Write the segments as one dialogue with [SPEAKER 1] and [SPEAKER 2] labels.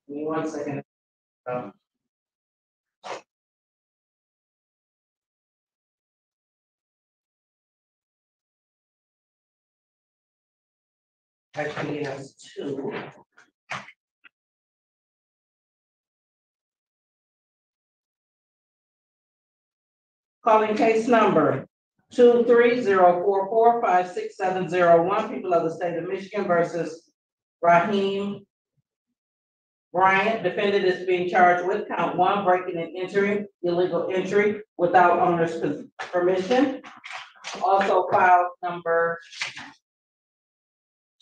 [SPEAKER 1] Give me 1 second. Actually, it has two. Calling case number 230445670 people of the state of Michigan versus Raheem Bryant. Defendant is being charged with count 1, breaking and entering, illegal entry without owner's permission. Also filed number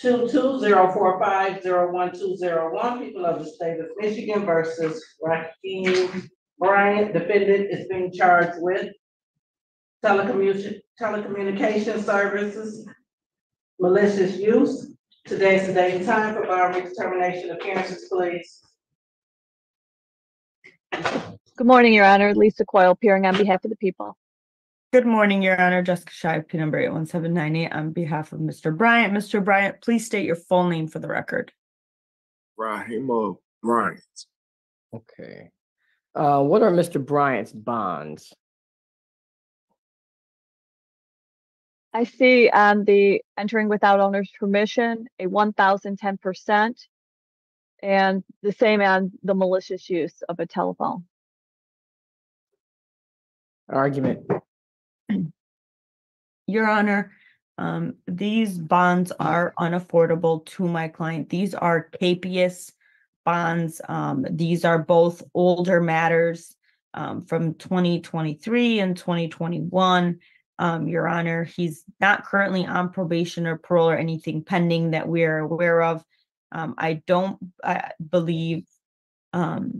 [SPEAKER 1] 220450120 people of the state of Michigan versus Raheem Bryant. Defendant is being charged with telecommunication services, malicious use. Today's the day and time for bond redetermination appearances, please.
[SPEAKER 2] Good morning, Your Honor. Lisa Coyle appearing on behalf of the people.
[SPEAKER 3] Good morning, Your Honor. Jessica Shive, number 81798 on behalf of Mr. Bryant. Mr. Bryant, please state your full name for the record.
[SPEAKER 4] Raheem Bryant.
[SPEAKER 5] Okay. What are Mr. Bryant's bonds?
[SPEAKER 2] I see on the entering without owner's permission, a 1,010%, and the same on the malicious use of a telephone.
[SPEAKER 5] Argument.
[SPEAKER 3] Your Honor, these bonds are unaffordable to my client. These are capious bonds. These are both older matters from 2023 and 2021. Your Honor, he's not currently on probation or parole or anything pending that we're aware of. I don't believe that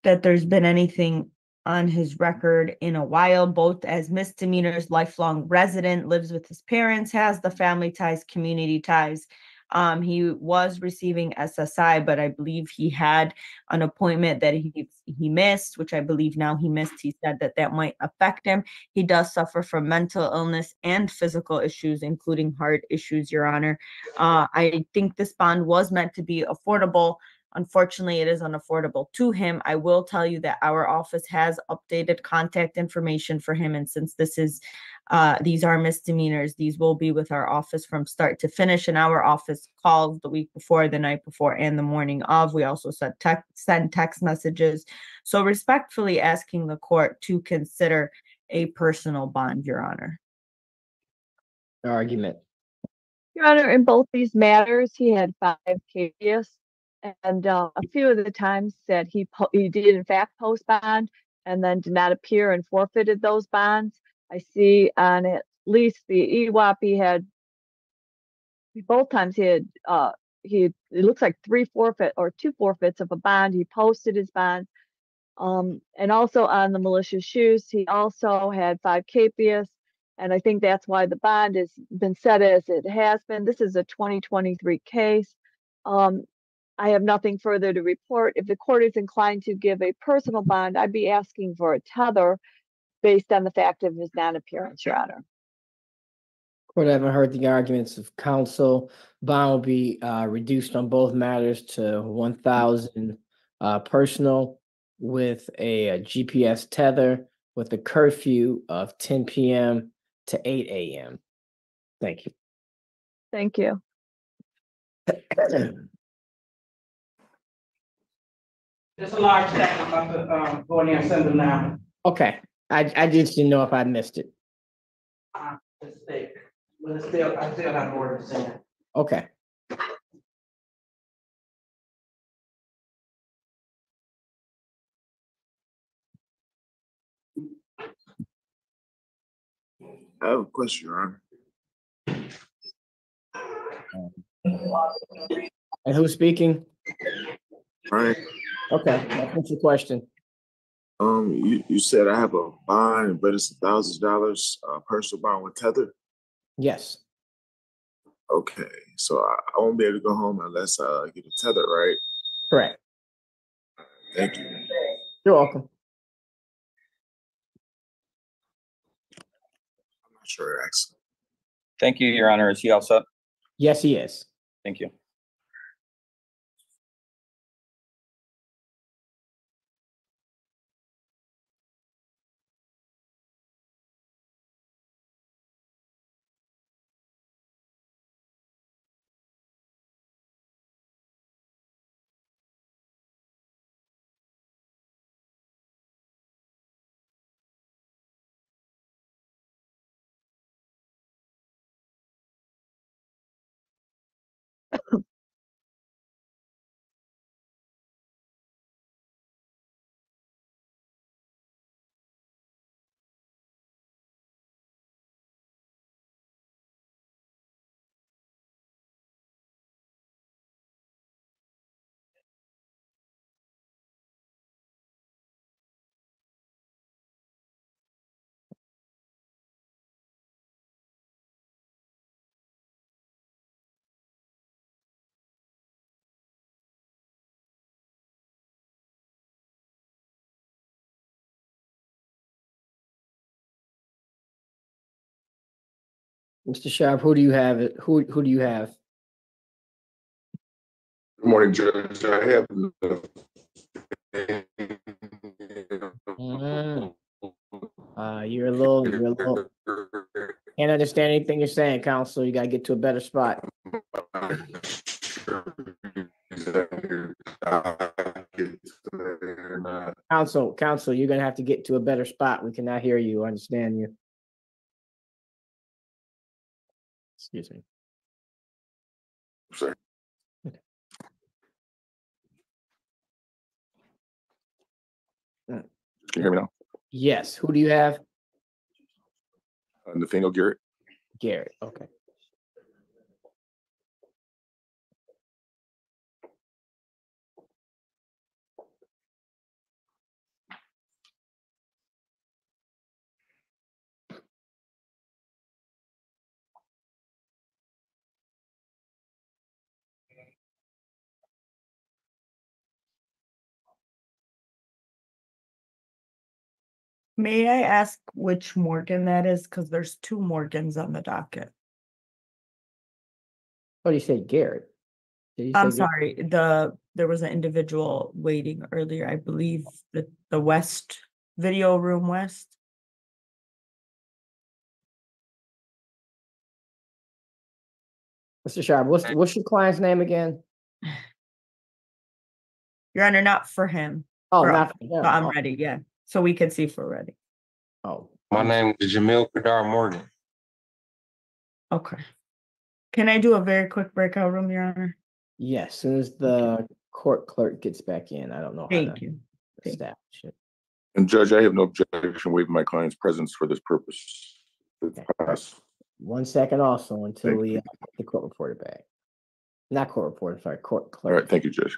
[SPEAKER 3] there's been anything on his record in a while, both as misdemeanors, lifelong resident, lives with his parents, has the family ties, community ties. He was receiving SSI, but I believe he had an appointment that he missed, which I believe now he missed. He said that might affect him. He does suffer from mental illness and physical issues, including heart issues, Your Honor. I think this bond was meant to be affordable. Unfortunately, it is unaffordable to him. I will tell you that our office has updated contact information for him. And since these are misdemeanors, these will be with our office from start to finish. And our office calls the week before, the night before, and the morning of. We also send text messages. So respectfully asking the court to consider a personal bond, Your Honor.
[SPEAKER 5] Argument.
[SPEAKER 2] Your Honor, in both these matters, he had 5 cases. And a few of the times that he did in fact post bond and then did not appear and forfeited those bonds. I see on at least the EWAP he had both times it looks like 3 forfeit or 2 forfeits of a bond. He posted his bond. And also on the malicious use, he also had 5 capias. And I think that's why the bond has been set as it has been. This is a 2023 case. I have nothing further to report. If the court is inclined to give a personal bond, I'd be asking for a tether based on the fact of his non-appearance, Your Honor.
[SPEAKER 5] Court, I haven't heard the arguments of counsel. Bond will be reduced on both matters to 1,000 personal with a GPS tether with a curfew of 10 p.m. to 8 a.m. Thank you.
[SPEAKER 2] Thank you.
[SPEAKER 1] There's a large check. I'm about to go in there and send them now.
[SPEAKER 5] Okay. I just didn't know if I missed it.
[SPEAKER 1] It's thick, but I still have more to send.
[SPEAKER 5] Okay.
[SPEAKER 4] I have a question, Your Honor.
[SPEAKER 5] And who's speaking?
[SPEAKER 4] Right.
[SPEAKER 5] Okay. What's your question?
[SPEAKER 4] You said I have a bond, but it's $1,000 personal bond with tether.
[SPEAKER 5] Yes.
[SPEAKER 4] Okay, so I won't be able to go home unless I get a tether, right?
[SPEAKER 5] Correct.
[SPEAKER 4] Thank you.
[SPEAKER 5] You're welcome.
[SPEAKER 4] I'm not sure, actually.
[SPEAKER 6] Thank you, Your Honor. Is he all set?
[SPEAKER 5] Yes, he is.
[SPEAKER 6] Thank you.
[SPEAKER 5] Mr. Sharp, who do you have? Who do you have?
[SPEAKER 4] Good morning, Judge. I have
[SPEAKER 5] Mm. You're a little, can't understand anything you're saying, counsel. You gotta get to a better spot. Counsel, you're gonna have to get to a better spot. We cannot hear you, understand you. Excuse me.
[SPEAKER 4] Sorry. Can you hear me now?
[SPEAKER 5] Yes, who do you have?
[SPEAKER 4] Nathaniel Garrett.
[SPEAKER 5] Garrett, okay.
[SPEAKER 3] May I ask which Morgan that is? Because there's two Morgans on the docket.
[SPEAKER 5] What do you say, Garrett? Did you
[SPEAKER 3] I'm
[SPEAKER 5] say Garrett?
[SPEAKER 3] sorry, there was an individual waiting earlier, I believe, the West Video Room West.
[SPEAKER 5] Mr. Sharp, what's your client's name again?
[SPEAKER 3] Your Honor, not for him.
[SPEAKER 5] Oh,
[SPEAKER 3] For
[SPEAKER 5] not
[SPEAKER 3] us,
[SPEAKER 5] for him.
[SPEAKER 3] but I'm
[SPEAKER 5] Oh,
[SPEAKER 3] ready, yeah. So we can see if we're ready.
[SPEAKER 5] oh.
[SPEAKER 7] My name is Jamil Kadar Morgan.
[SPEAKER 3] Okay. Can I do a very quick breakout room, Your Honor?
[SPEAKER 5] Yes, as soon as the court clerk gets back in, I don't know how
[SPEAKER 3] Thank
[SPEAKER 5] to
[SPEAKER 3] you.
[SPEAKER 5] establish it.
[SPEAKER 4] And Judge, I have no objection waiving my client's presence for this purpose. It's passed.
[SPEAKER 5] 1 second also until
[SPEAKER 4] Thank
[SPEAKER 5] we
[SPEAKER 4] you.
[SPEAKER 5] get the court reporter back. Not court reporter, sorry, court
[SPEAKER 4] All
[SPEAKER 5] clerk.
[SPEAKER 4] right, thank you, Judge.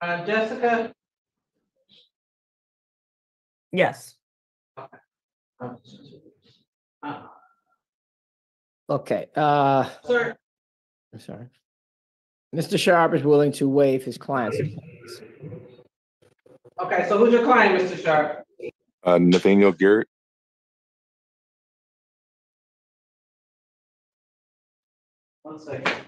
[SPEAKER 1] Jessica,
[SPEAKER 3] Yes.
[SPEAKER 5] Okay,
[SPEAKER 1] Sir,
[SPEAKER 5] I'm sorry. Mr. Sharp is willing to waive his client's.
[SPEAKER 1] okay, so who's your client, Mr. Sharp?
[SPEAKER 4] Nathaniel Garrett.
[SPEAKER 1] One second.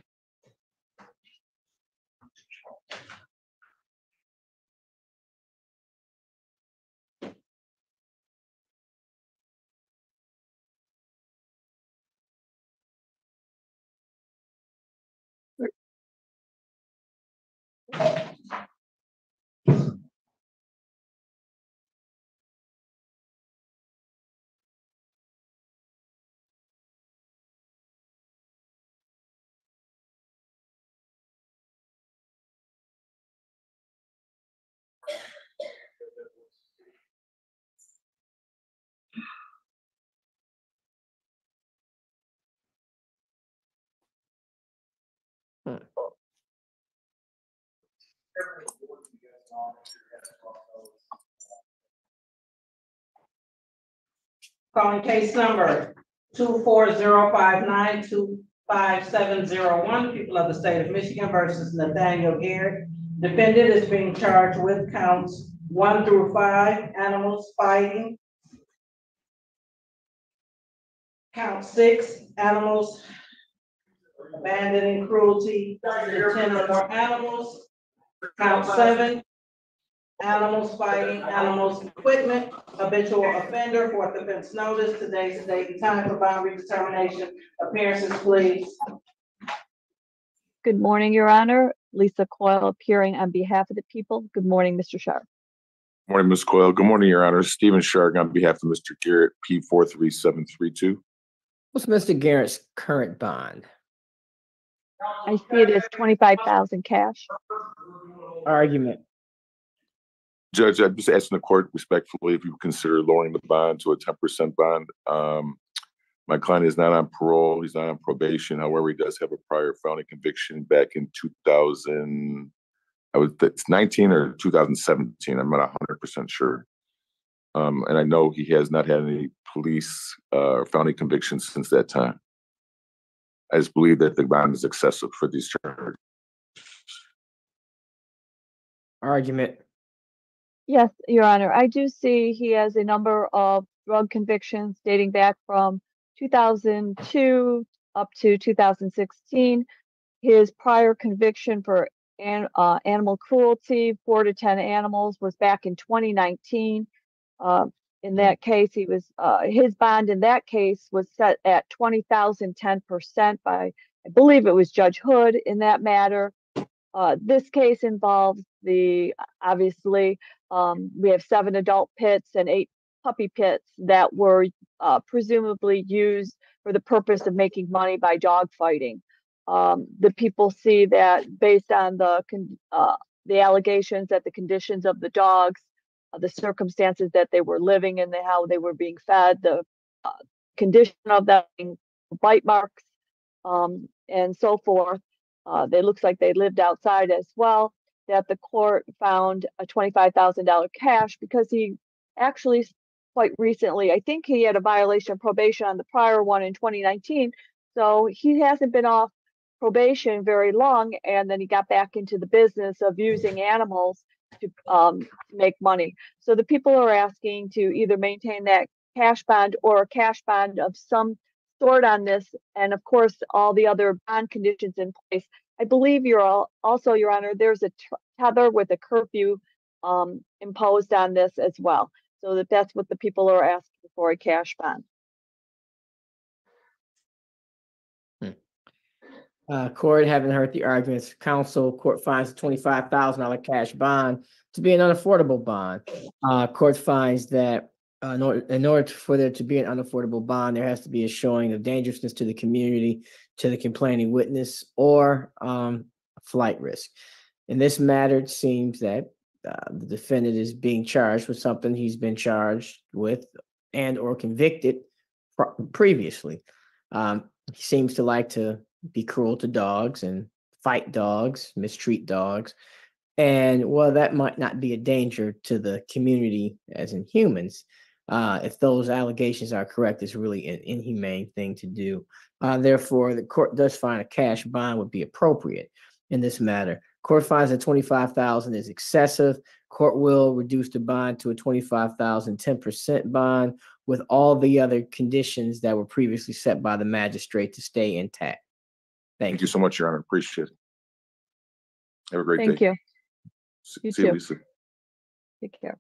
[SPEAKER 1] Calling case number 240592570 people of the state of Michigan versus Nathaniel Garrett. Defendant is being charged with counts 1 through 5, animals fighting. Count 6, animals abandoning cruelty to 10 or more animals. Count 7, animals fighting, animals equipment, habitual offender, fourth offense notice, today's the date and time for bond redetermination. Appearances, please.
[SPEAKER 2] Good morning, Your Honor. Lisa Coyle appearing on behalf of the people. Good morning, Mr. Sharp.
[SPEAKER 4] Morning, Ms. Coyle. Good morning, Your Honor. Stephen Shark on behalf of Mr. Garrett, P43732.
[SPEAKER 5] What's Mr. Garrett's current bond?
[SPEAKER 2] I see it as 25,000 cash.
[SPEAKER 5] Argument.
[SPEAKER 4] Judge, I'm just asking the court respectfully if you consider lowering the bond to a 10% bond. My client is not on parole. He's not on probation. However, he does have a prior felony conviction back in 19 or 2017. I'm not 100% sure. And I know he has not had any police or felony convictions since that time. I just believe that the bond is excessive for these charges.
[SPEAKER 5] Argument.
[SPEAKER 2] Yes, Your Honor. I do see he has a number of drug convictions dating back from 2002 up to 2016. His prior conviction for animal cruelty, 4 to 10 animals, was back in 2019. In that case, he was his bond in that case was set at 20,000, 10% by, I believe it was Judge Hood in that matter. This case involves obviously, we have 7 adult pits and 8 puppy pits that were presumably used for the purpose of making money by dog fighting. The people see that based on the allegations that the conditions of the dogs, the circumstances that they were living in, how they were being fed, the condition of them, bite marks, and so forth. They looks like they lived outside as well, that the court found a $25,000 cash because he actually quite recently, I think he had a violation of probation on the prior one in 2019. So he hasn't been off probation very long, and then he got back into the business of using animals to make money. So the people are asking to either maintain that cash bond or a cash bond of some sort on this, and of course all the other bond conditions in place. I believe also, Your Honor, there's a tether with a curfew imposed on this as well. So that's what the people are asking for, a cash bond.
[SPEAKER 5] Court, having heard the arguments, counsel, court finds a $25,000 cash bond to be an unaffordable bond. Court finds that in order for there to be an unaffordable bond, there has to be a showing of dangerousness to the community, to the complaining witness, or flight risk. In this matter, it seems that the defendant is being charged with something he's been charged with and or convicted previously. He seems to like to be cruel to dogs and fight dogs, mistreat dogs. And while that might not be a danger to the community as in humans, if those allegations are correct, it's really an inhumane thing to do. Therefore, the court does find a cash bond would be appropriate in this matter. Court finds that 25,000 is excessive. Court will reduce the bond to a 25,000 10% bond with all the other conditions that were previously set by the magistrate to stay intact. Thank
[SPEAKER 4] Thank
[SPEAKER 5] you.
[SPEAKER 4] you so much, Your Honor. Appreciate it. Have a great
[SPEAKER 2] Thank
[SPEAKER 4] day.
[SPEAKER 2] you. You
[SPEAKER 4] See you,
[SPEAKER 2] too.
[SPEAKER 4] Lisa.
[SPEAKER 2] Take care.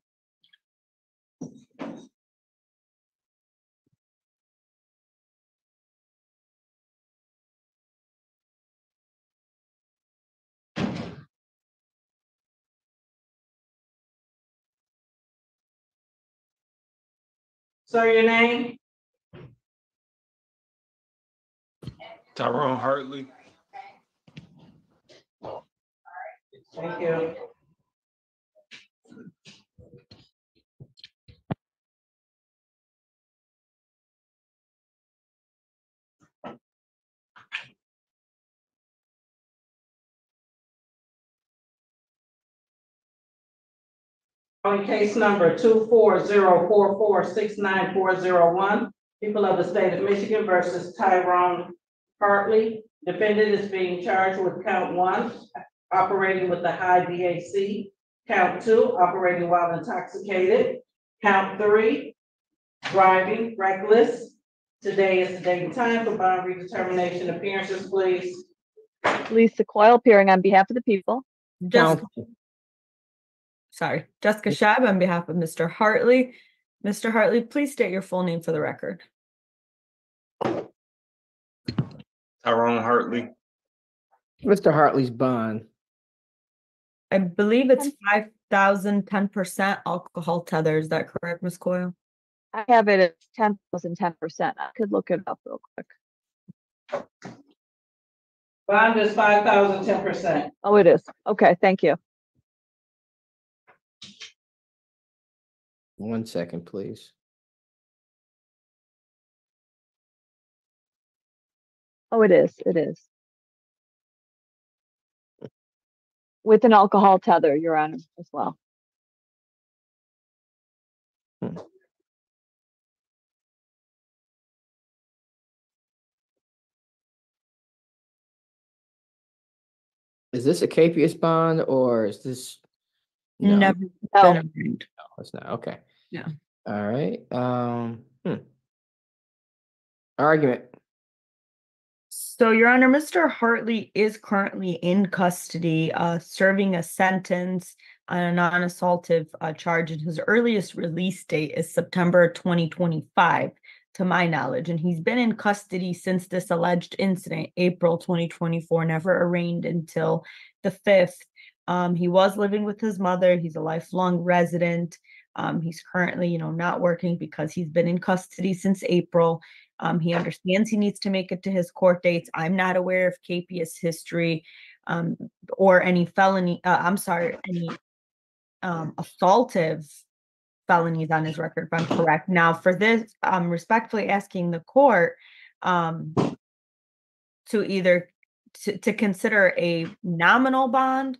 [SPEAKER 1] Sir, your name?
[SPEAKER 7] Tyrone Hartley.
[SPEAKER 1] Thank you. On case number 240446940 people of the state of Michigan versus Tyrone Hartley. Defendant is being charged with count 1, operating with a high VAC. Count 2, operating while intoxicated. Count 3, driving reckless. Today is the date and time for bond redetermination. Appearances, please.
[SPEAKER 2] Lisa Coyle appearing on behalf of the people.
[SPEAKER 3] Jessica Shab on behalf of Mr. Hartley. Mr. Hartley, please state your full name for the record.
[SPEAKER 7] Tyrone Hartley.
[SPEAKER 5] Mr. Hartley's bond.
[SPEAKER 3] I believe it's 5,000, 10% alcohol tether. Is that correct, Ms. Coyle?
[SPEAKER 2] I have it at 10,000, 10%. I could look it up real quick.
[SPEAKER 1] Bond is 5,000, 10%.
[SPEAKER 2] Oh, it is. Okay, thank you.
[SPEAKER 5] 1 second, please.
[SPEAKER 2] Oh, it is. It is. With an alcohol tether, Your Honor, as well.
[SPEAKER 5] Is this a capious bond or is this?
[SPEAKER 3] Never
[SPEAKER 2] No.
[SPEAKER 3] been agreed.
[SPEAKER 5] No, it's not. Okay.
[SPEAKER 3] Yeah.
[SPEAKER 5] All right. Argument.
[SPEAKER 3] So, Your Honor, Mr. Hartley is currently in custody, serving a sentence on a non-assaultive charge, and his earliest release date is September 2025, to my knowledge. And he's been in custody since this alleged incident, April 2024, never arraigned until the 5th. He was living with his mother. He's a lifelong resident. He's currently, not working because he's been in custody since April. He understands he needs to make it to his court dates. I'm not aware of capious history or any felony, any assaultive felonies on his record, if I'm correct. Now, for this, I'm respectfully asking the court to either to consider a nominal bond,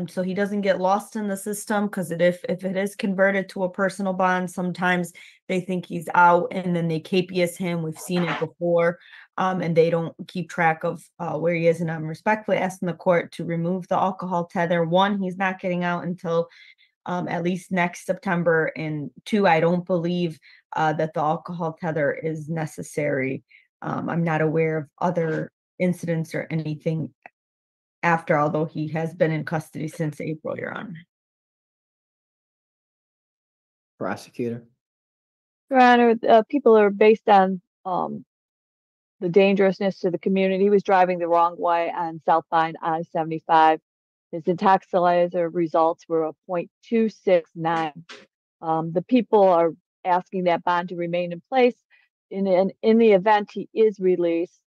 [SPEAKER 3] so he doesn't get lost in the system, because if it is converted to a personal bond, sometimes they think he's out and then they capious him. We've seen it before, and they don't keep track of where he is. And I'm respectfully asking the court to remove the alcohol tether. 1, he's not getting out until at least next September, and 2, I don't believe that the alcohol tether is necessary. I'm not aware of other incidents or anything after, although he has been in custody since April, Your Honor.
[SPEAKER 5] Prosecutor.
[SPEAKER 2] Your Honor, people are based on the dangerousness to the community. He was driving the wrong way on southbound I-75. His intoxilizer results were a 0.269. The people are asking that bond to remain in place in the event he is released.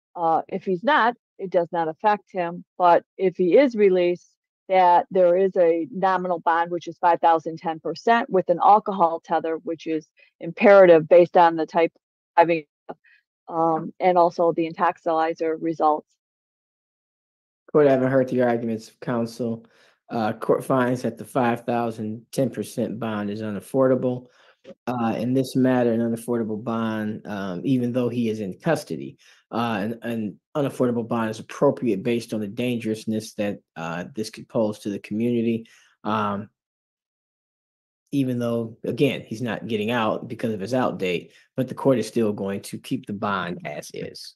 [SPEAKER 2] If he's not, it does not affect him. But if he is released, that there is a nominal bond, which is 5,000, 10%, with an alcohol tether, which is imperative based on the type of driving, and also the intoxilizer results.
[SPEAKER 5] Court, haven't heard the arguments of counsel. Court finds that the 5,000 10% bond is unaffordable. In this matter, an unaffordable bond, even though he is in custody, an unaffordable bond is appropriate based on the dangerousness that this could pose to the community. Even though, again, he's not getting out because of his out date, but the court is still going to keep the bond as is.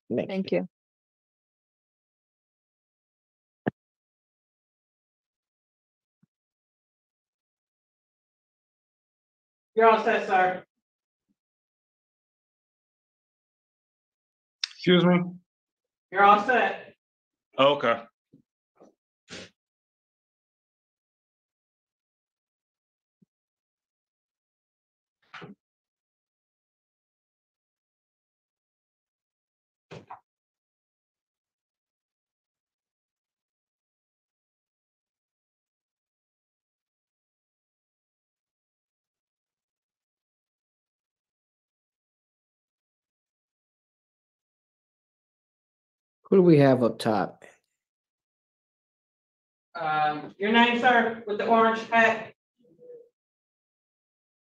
[SPEAKER 2] Thank you.
[SPEAKER 1] You're all set, sir.
[SPEAKER 7] Excuse me?
[SPEAKER 1] You're all set.
[SPEAKER 7] Okay.
[SPEAKER 5] Who do we have up top?
[SPEAKER 1] Your name, sir, with the orange hat?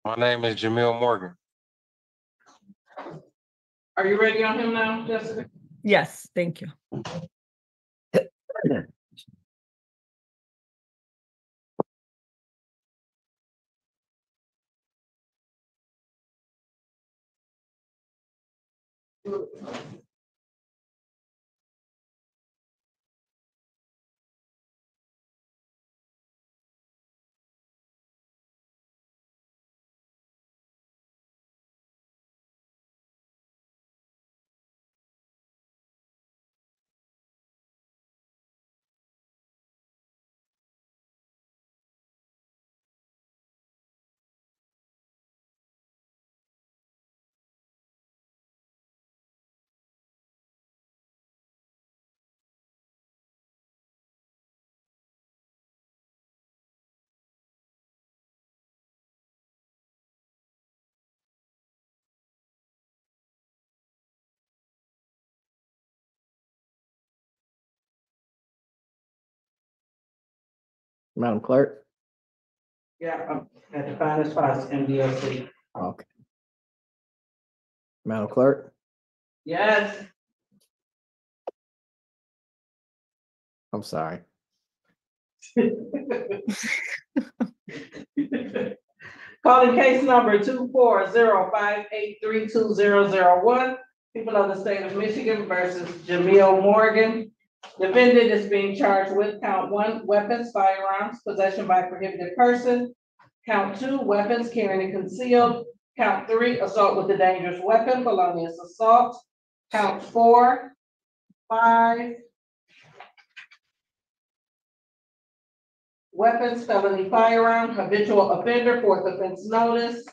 [SPEAKER 8] My name is Jamil Morgan.
[SPEAKER 1] Are you ready on him now, Jessica?
[SPEAKER 3] Yes, thank you.
[SPEAKER 5] Madam Clerk?
[SPEAKER 1] Yeah, I had to find his file, it's MDLC.
[SPEAKER 5] Okay. Madam Clerk?
[SPEAKER 1] Yes.
[SPEAKER 5] I'm sorry.
[SPEAKER 1] Calling case number 24058320001, people of the state of Michigan versus Jamil Morgan. Defendant is being charged with count 1, weapons, firearms, possession by a prohibited person. Count 2, weapons carrying and concealed. Count 3, assault with a dangerous weapon, felonious assault. Count 4, 5, weapons, felony firearm, habitual offender, fourth offense notice.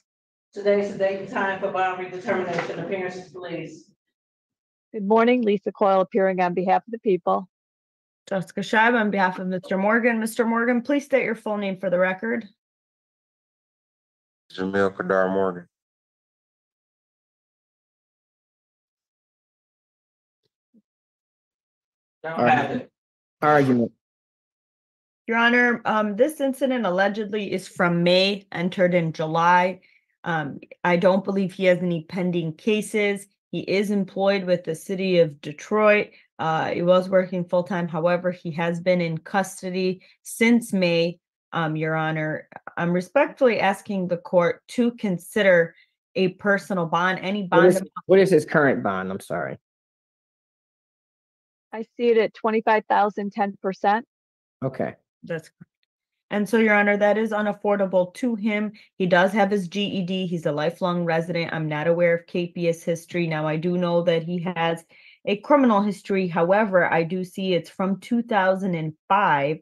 [SPEAKER 1] Today's the date and time for bond redetermination. Appearances, please.
[SPEAKER 2] Good morning, Lisa Coyle appearing on behalf of the people.
[SPEAKER 3] Jessica Scheib on behalf of Mr. Morgan. Mr. Morgan, please state your full name for the record.
[SPEAKER 8] Jamil Kadar Morgan.
[SPEAKER 1] Don't have it.
[SPEAKER 5] Argument.
[SPEAKER 3] Your Honor, this incident allegedly is from May, entered in July. I don't believe he has any pending cases. He is employed with the city of Detroit. He was working full-time. However, he has been in custody since May, Your Honor. I'm respectfully asking the court to consider a personal bond, any bond.
[SPEAKER 5] What is his current bond? I'm sorry.
[SPEAKER 2] I see it at 25,000, 10%.
[SPEAKER 5] Okay.
[SPEAKER 3] That's correct. And so, Your Honor, that is unaffordable to him. He does have his GED. He's a lifelong resident. I'm not aware of KPS history. Now, I do know that he has a criminal history. However, I do see it's from 2005.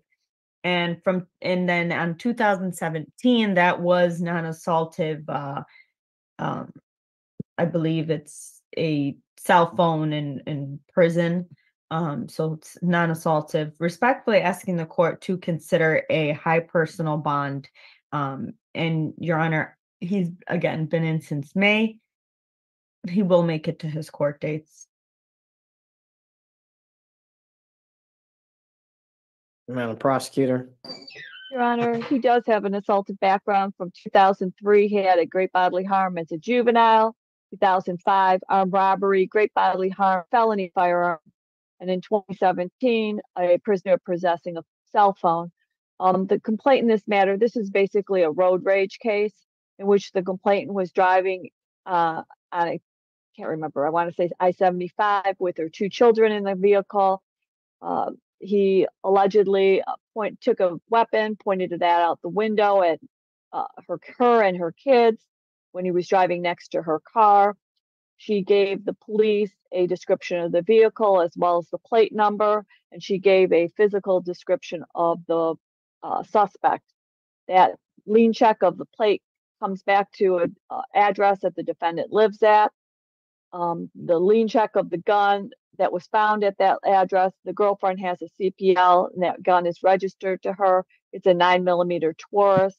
[SPEAKER 3] And then on 2017, that was non-assaultive. I believe it's a cell phone in prison. So it's non-assaultive. Respectfully asking the court to consider a high personal bond. And Your Honor, he's again been in since May. He will make it to his court dates.
[SPEAKER 5] Madam Prosecutor.
[SPEAKER 2] Your Honor, he does have an assaultive background from 2003. He had a great bodily harm as a juvenile. 2005, armed robbery, great bodily harm, felony firearm. And in 2017, a prisoner possessing a cell phone. The complaint in this matter, this is basically a road rage case in which the complainant was driving on a, can't remember, I want to say I-75 with her 2 children in the vehicle. He allegedly took a weapon, pointed that out the window at her and her kids when he was driving next to her car. She gave the police a description of the vehicle as well as the plate number, and she gave a physical description of the suspect. That lien check of the plate comes back to an address that the defendant lives at. The lien check of the gun that was found at that address, the girlfriend has a CPL and that gun is registered to her. It's a 9mm Taurus.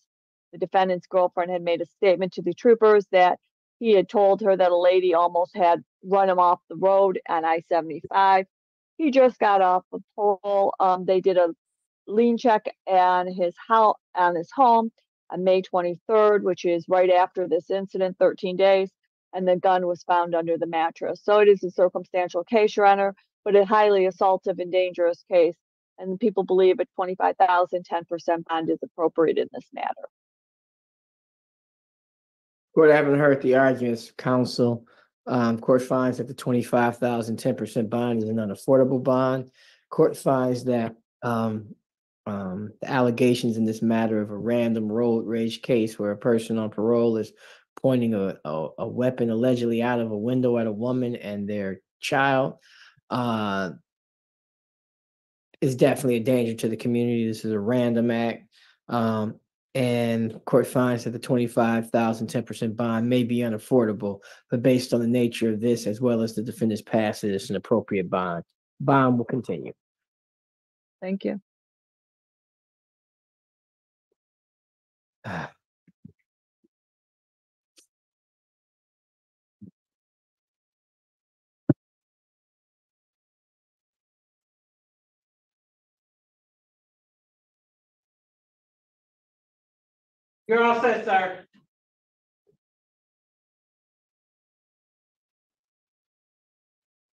[SPEAKER 2] The defendant's girlfriend had made a statement to the troopers that he had told her that a lady almost had run him off the road on I-75. He just got off of parole. They did a lien check on his house, on his home on May 23rd, which is right after this incident, 13 days. And the gun was found under the mattress. So it is a circumstantial case, Your Honor, but a highly assaultive and dangerous case. And people believe a $25,000, 10% bond is appropriate in this matter.
[SPEAKER 5] Court, having heard the arguments, counsel, court finds that the $25,000, 10% bond is an unaffordable bond. Court finds that the allegations in this matter of a random road rage case where a person on parole is pointing a weapon allegedly out of a window at a woman and their child is definitely a danger to the community. This is a random act. And court finds that the $25,000, 10% bond may be unaffordable, but based on the nature of this, as well as the defendant's past, it is an appropriate bond. Bond will continue.
[SPEAKER 2] Thank you.
[SPEAKER 1] You're all set, sir.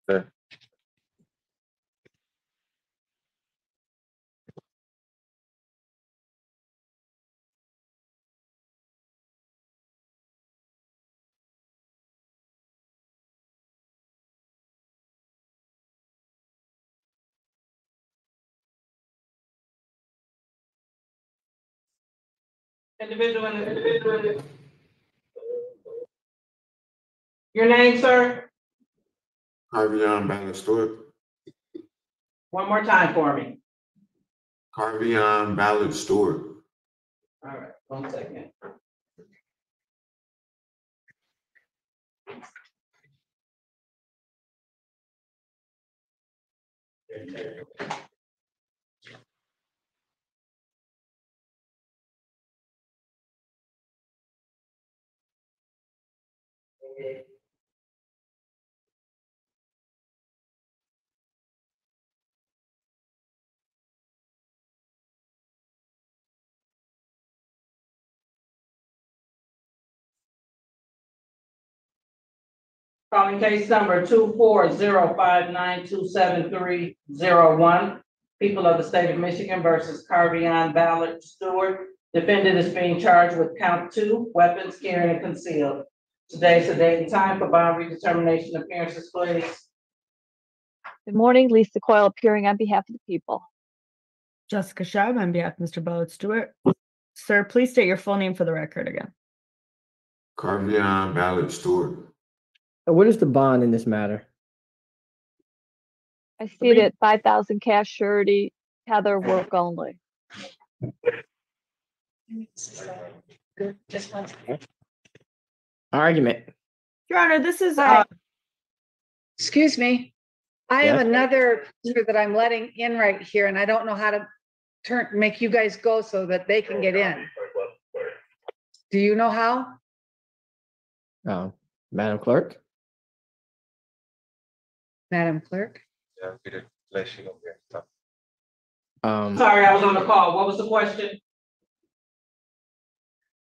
[SPEAKER 8] Okay.
[SPEAKER 1] Individual. Your name, sir?
[SPEAKER 9] Carvion Ballard Stewart.
[SPEAKER 1] One more time for me.
[SPEAKER 9] Carvion Ballard Stewart.
[SPEAKER 1] All right, 1 second. Calling case number 240592730 people of the state of Michigan versus Carvion Ballard Stewart. Defendant is being charged with count 2, weapons carrying and concealed. Today's the date and time for bond redetermination appearances, please.
[SPEAKER 2] Good morning, Lisa Coyle appearing on behalf of the people.
[SPEAKER 3] Jessica Schaub on behalf of Mr. Ballard Stewart. Sir, please state your full name for the record again.
[SPEAKER 9] Carvion Ballard Stewart.
[SPEAKER 5] What is the bond in this matter?
[SPEAKER 2] I see it at 5,000 cash surety, Heather work only.
[SPEAKER 5] Argument.
[SPEAKER 3] Your Honor, this is
[SPEAKER 10] Excuse me. I have
[SPEAKER 5] Yes.
[SPEAKER 10] another user that I'm letting in right here, and I don't know how to make you guys go so that they can get in. Do you know how?
[SPEAKER 5] Madam Clerk.
[SPEAKER 10] Madam Clerk?
[SPEAKER 8] Yeah, we did flash it up here. Stop.
[SPEAKER 1] Sorry, I was on the call. What was the question?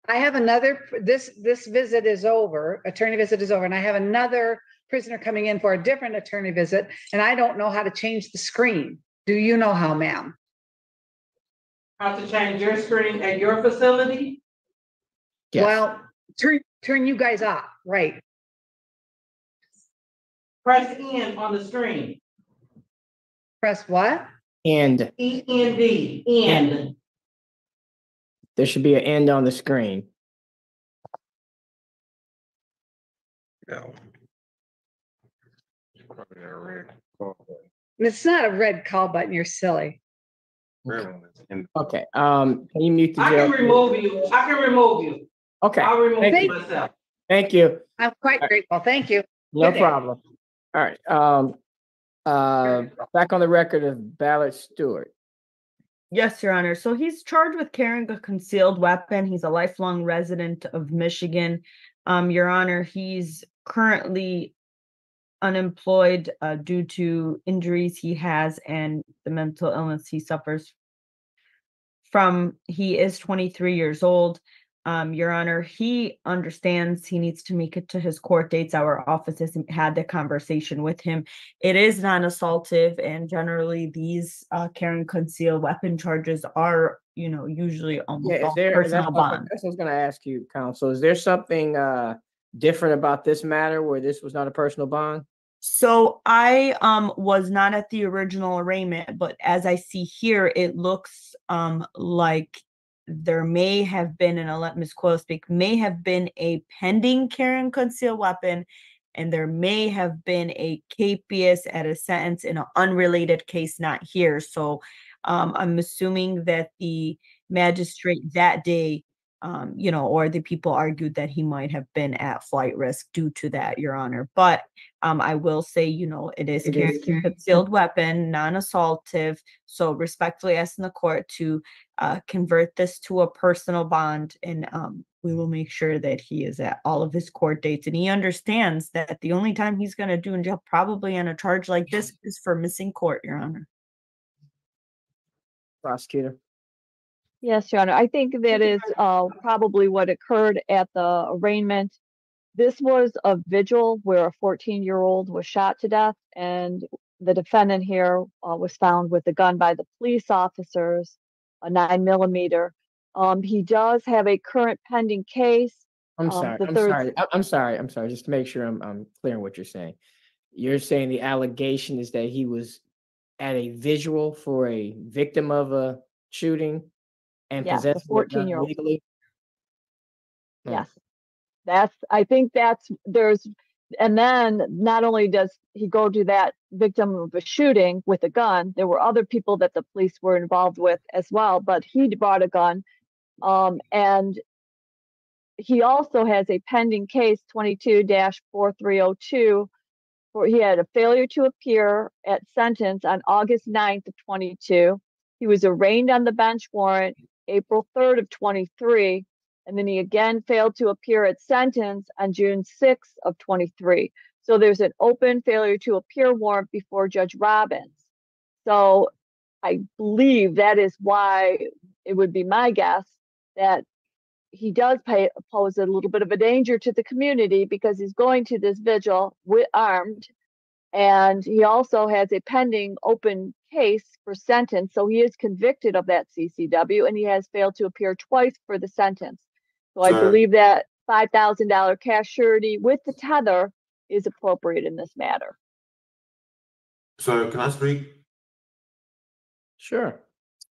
[SPEAKER 10] I have another, this visit is over, attorney visit is over, and I have another prisoner coming in for a different attorney visit, and I don't know how to change the screen. Do you know how, ma'am?
[SPEAKER 1] How to change your screen at your facility?
[SPEAKER 5] Yes.
[SPEAKER 10] Well, turn you guys off, right?
[SPEAKER 1] Press N on the screen.
[SPEAKER 10] Press what?
[SPEAKER 5] And
[SPEAKER 1] END, end.
[SPEAKER 5] there should be an end on the screen.
[SPEAKER 8] No. Probably a red call button.
[SPEAKER 10] It's not a red call button, you're silly.
[SPEAKER 8] Red one is in-
[SPEAKER 5] Okay, can you mute the
[SPEAKER 1] I can
[SPEAKER 5] jail?
[SPEAKER 1] remove you. I can remove you.
[SPEAKER 5] Okay,
[SPEAKER 1] I'll remove
[SPEAKER 5] thank
[SPEAKER 1] you
[SPEAKER 5] you.
[SPEAKER 1] myself.
[SPEAKER 5] Thank you.
[SPEAKER 10] I'm quite grateful, thank you.
[SPEAKER 5] No
[SPEAKER 1] Good day.
[SPEAKER 5] problem. All right, back on the record of Ballard Stewart.
[SPEAKER 3] Yes, Your Honor. So he's charged with carrying a concealed weapon. He's a lifelong resident of Michigan. Your Honor, he's currently unemployed due to injuries he has and the mental illness he suffers from. He is 23 years old. Your Honor, he understands he needs to make it to his court dates. Our office has had the conversation with him. It is non-assaultive, and generally these carrying concealed weapon charges are, usually almost
[SPEAKER 5] Yeah,
[SPEAKER 3] all personal bond.
[SPEAKER 5] That's what I was gonna ask you, counsel. Is there something different about this matter where this was not a personal bond?
[SPEAKER 3] So I was not at the original arraignment, but as I see here, it looks like there may have been, and I'll let Ms. Coyle speak, may have been a pending carrying concealed weapon, and there may have been a capias at a sentence in an unrelated case, not here. So I'm assuming that the magistrate that day, or the people argued that he might have been at flight risk due to that, Your Honor. But I will say, it is carrying a concealed weapon, non-assaultive. So respectfully asking the court to convert this to a personal bond, and we will make sure that he is at all of his court dates. And he understands that the only time he's going to do in jail, probably on a charge like this, is for missing court, Your Honor.
[SPEAKER 5] Prosecutor.
[SPEAKER 2] Yes, Your Honor. I think that is probably what occurred at the arraignment. This was a vigil where a 14-year-old was shot to death, and the defendant here was found with a gun by the police officers, a 9mm. He does have a current pending case.
[SPEAKER 5] I'm sorry. Just to make sure I'm clear on what you're saying. You're saying the allegation is that he was at a visual for a victim of a shooting and
[SPEAKER 2] Yes,
[SPEAKER 5] possessed
[SPEAKER 2] the
[SPEAKER 5] a gun
[SPEAKER 2] 14-year-old.
[SPEAKER 5] legally?
[SPEAKER 2] Yes. And then not only does he go to that victim of a shooting with a gun, there were other people that the police were involved with as well, but he brought a gun. And he also has a pending case 22-4302, where he had a failure to appear at sentence on August 9th of 22. He was arraigned on the bench warrant April 3rd of 23. And then he again failed to appear at sentence on June 6th of 23. So there's an open failure to appear warrant before Judge Robbins. So I believe that is why it would be my guess that he does pose a little bit of a danger to the community, because he's going to this vigil armed, and he also has a pending open case for sentence. So he is convicted of that CCW, and he has failed to appear twice for the sentence. So I believe that $5,000 cash surety with the tether is appropriate in this matter.
[SPEAKER 9] Sir, can I speak?
[SPEAKER 5] Sure.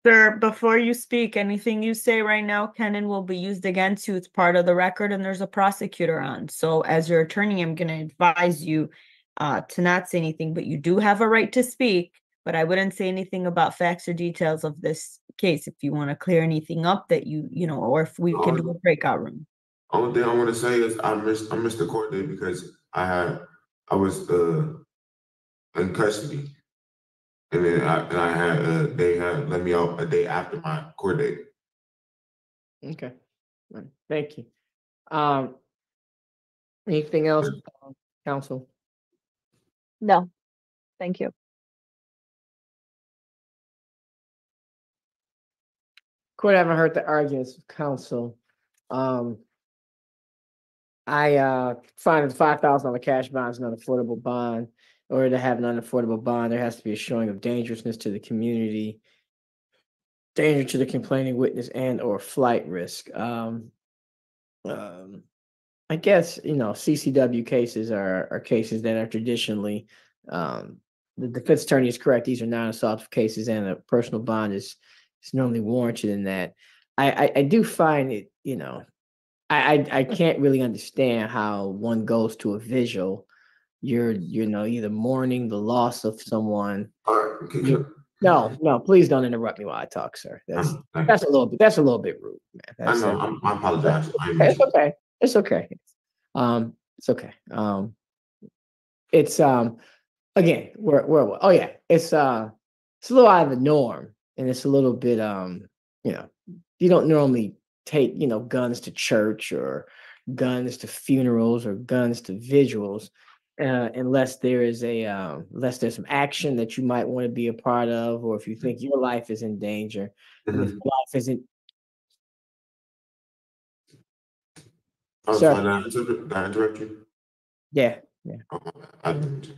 [SPEAKER 3] Sir, before you speak, anything you say right now can and will be used against you. It's part of the record, and there's a prosecutor on. So as your attorney, I'm going to advise you to not say anything, but you do have a right to speak. But I wouldn't say anything about facts or details of this case if you want to clear anything up that or if we can do a breakout room.
[SPEAKER 9] Only thing I want to say is I missed the court date because I was in custody, and then they had let me out a day after my court date.
[SPEAKER 5] Okay. All right. Thank you. Anything else, counsel?
[SPEAKER 2] No, thank you.
[SPEAKER 5] Court haven't heard the arguments of counsel. I find that $5,000 cash bond is an unaffordable bond. In order to have an unaffordable bond, there has to be a showing of dangerousness to the community, danger to the complaining witness, and or flight risk. I guess, CCW cases are cases that are traditionally, the defense attorney is correct. These are non-assaultive cases, and a personal bond is normally warranted in that. I do find it, I can't really understand how one goes to a visual. You're, either mourning the loss of someone. No, please don't interrupt me while I talk, sir. That's a little bit rude, man.
[SPEAKER 9] I know, I apologize.
[SPEAKER 5] It's okay. It's okay. It's okay. It's again, oh yeah, it's a little out of the norm, and it's a little bit you don't normally take, guns to church or guns to funerals or guns to vigils, unless there is unless there's some action that you might want to be a part of, or if you think your life is in danger. And if your life isn't.
[SPEAKER 9] I'm
[SPEAKER 5] Sir.
[SPEAKER 9] sorry, did I interrupt you?
[SPEAKER 5] Yeah.
[SPEAKER 9] I didn't.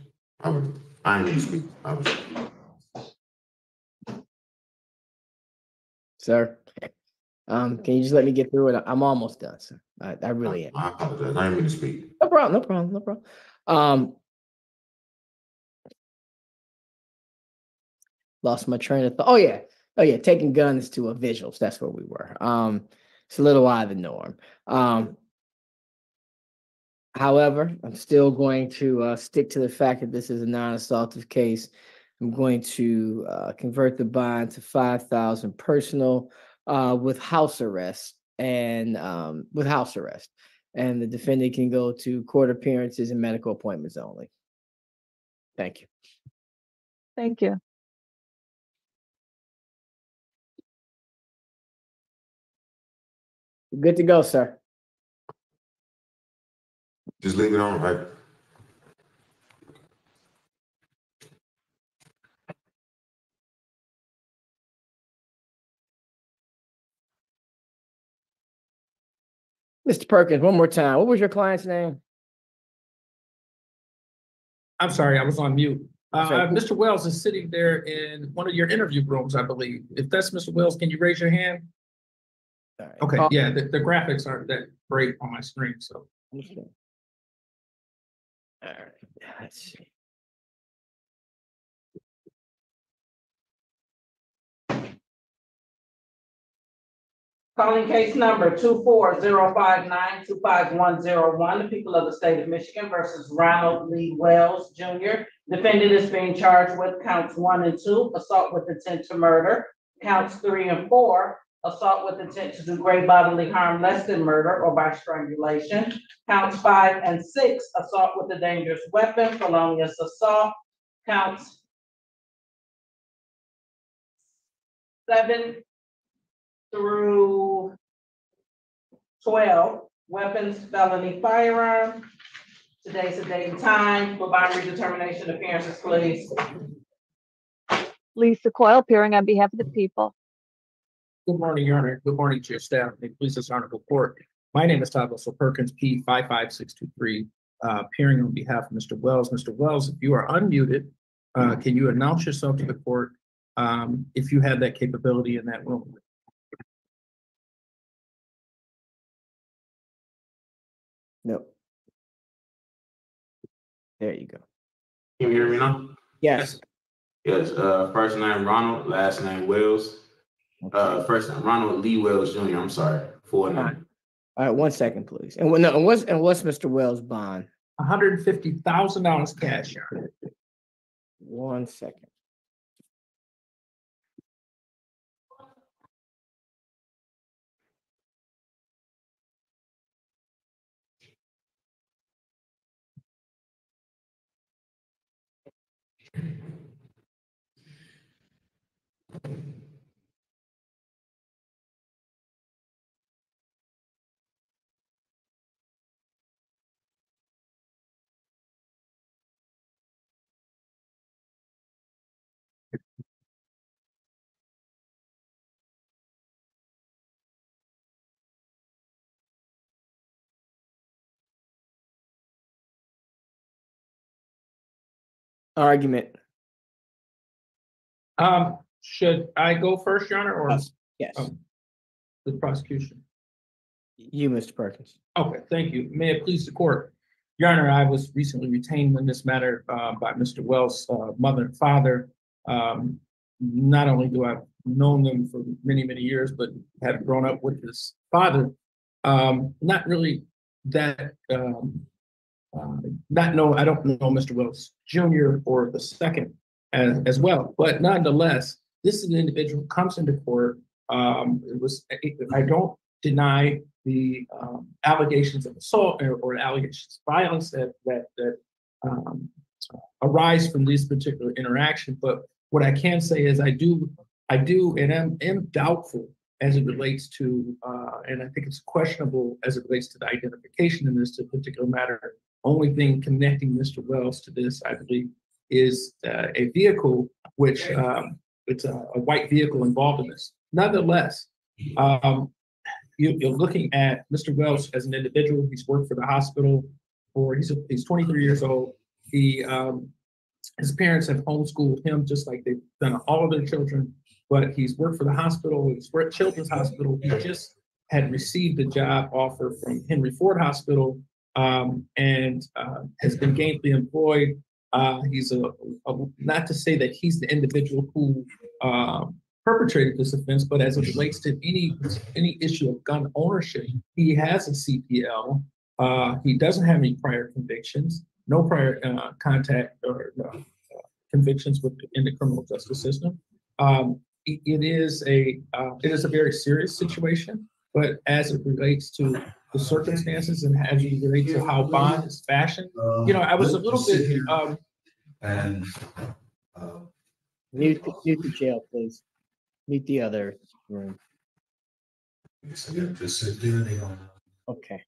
[SPEAKER 9] I didn't speak.
[SPEAKER 5] Sir, can you just let me get through it? I'm almost done, sir. I really am.
[SPEAKER 9] I apologize. I didn't mean to speak.
[SPEAKER 5] No problem. Lost my train of thought. Oh yeah, taking guns to a visuals. That's where we were. It's a little out of the norm. However, I'm still going to stick to the fact that this is a non-assaultive case. I'm going to convert the bond to $5,000 personal with house arrest, and the defendant can go to court appearances and medical appointments only. Thank you.
[SPEAKER 2] Thank you.
[SPEAKER 5] Good to go, sir.
[SPEAKER 9] Just leave it on, right?
[SPEAKER 5] Mr. Perkins, one more time. What was your client's name?
[SPEAKER 11] I'm sorry, I was on mute.
[SPEAKER 5] Sorry.
[SPEAKER 11] Mr. Wells is sitting there in one of your interview rooms, I believe. If that's Mr. Wells, can you raise your hand?
[SPEAKER 5] All right.
[SPEAKER 11] Okay, yeah, the graphics aren't that great on my screen, so.
[SPEAKER 5] All right, let's see.
[SPEAKER 1] Calling case number 24059-25101, the people of the state of Michigan versus Ronald Lee Wells Jr. Defendant is being charged with counts 1 and 2, assault with intent to murder, counts 3 and 4, assault with intent to do great bodily harm less than murder or by strangulation, counts 5 and 6, assault with a dangerous weapon, felonious assault, counts 7 through 12, weapons, felony, firearm. Today's the date and time for bond redetermination appearances, please.
[SPEAKER 2] Lisa Coyle, appearing on behalf of the people.
[SPEAKER 11] Good morning, Your Honor. Good morning to your staff. May it please this honorable court. My name is Todd Russell Perkins, P 55623, appearing on behalf of Mr. Wells. Mr. Wells, if you are unmuted, can you announce yourself to the court if you have that capability in that room?
[SPEAKER 5] No. There you go.
[SPEAKER 8] Can you hear me now?
[SPEAKER 5] Yes.
[SPEAKER 8] Yes, first name Ronald, last name Wells. First name Ronald Lee Wells Jr., I'm sorry, full name.
[SPEAKER 5] All right, 1 second, please. And what's Mr. Wells' bond?
[SPEAKER 11] $150,000 cash, Your Honor.
[SPEAKER 5] 1 second. Argument.
[SPEAKER 11] Should I go first, Your Honor, or
[SPEAKER 5] Yes,
[SPEAKER 11] the prosecution?
[SPEAKER 5] you, Mr. Perkins.
[SPEAKER 11] Okay, thank you. May it please the court. Your Honor, I was recently retained in this matter by Mr. Wells' mother and father. Not only do I've known them for many, many years, but have grown up with his father. Not really that, I don't know Mr. Wells Jr. or the second as well, but nonetheless, this is an individual who comes into court. I don't deny the allegations of assault or allegations of violence that arise from this particular interaction. But what I can say is I do and am doubtful as it relates to, and I think it's questionable as it relates to the identification in this particular matter. Only thing connecting Mr. Wells to this, I believe, is a vehicle, which it's a white vehicle involved in this. Nonetheless, you're looking at Mr. Wells as an individual. He's worked for the hospital he's 23 years old. His parents have homeschooled him just like they've done all of their children, but he's worked for the hospital. He's worked at Children's Hospital. He just had received a job offer from Henry Ford Hospital and has been gainfully employed. He's not to say that he's the individual who perpetrated this offense, but as it relates to any issue of gun ownership, he has a CPL. He doesn't have any prior convictions, no prior contact or convictions in the criminal justice system. It is a very serious situation, but as it relates to the circumstances and as it relates to how bond is fashioned, I was a little bit.
[SPEAKER 5] Mute the jail, please. Meet the other room. Okay.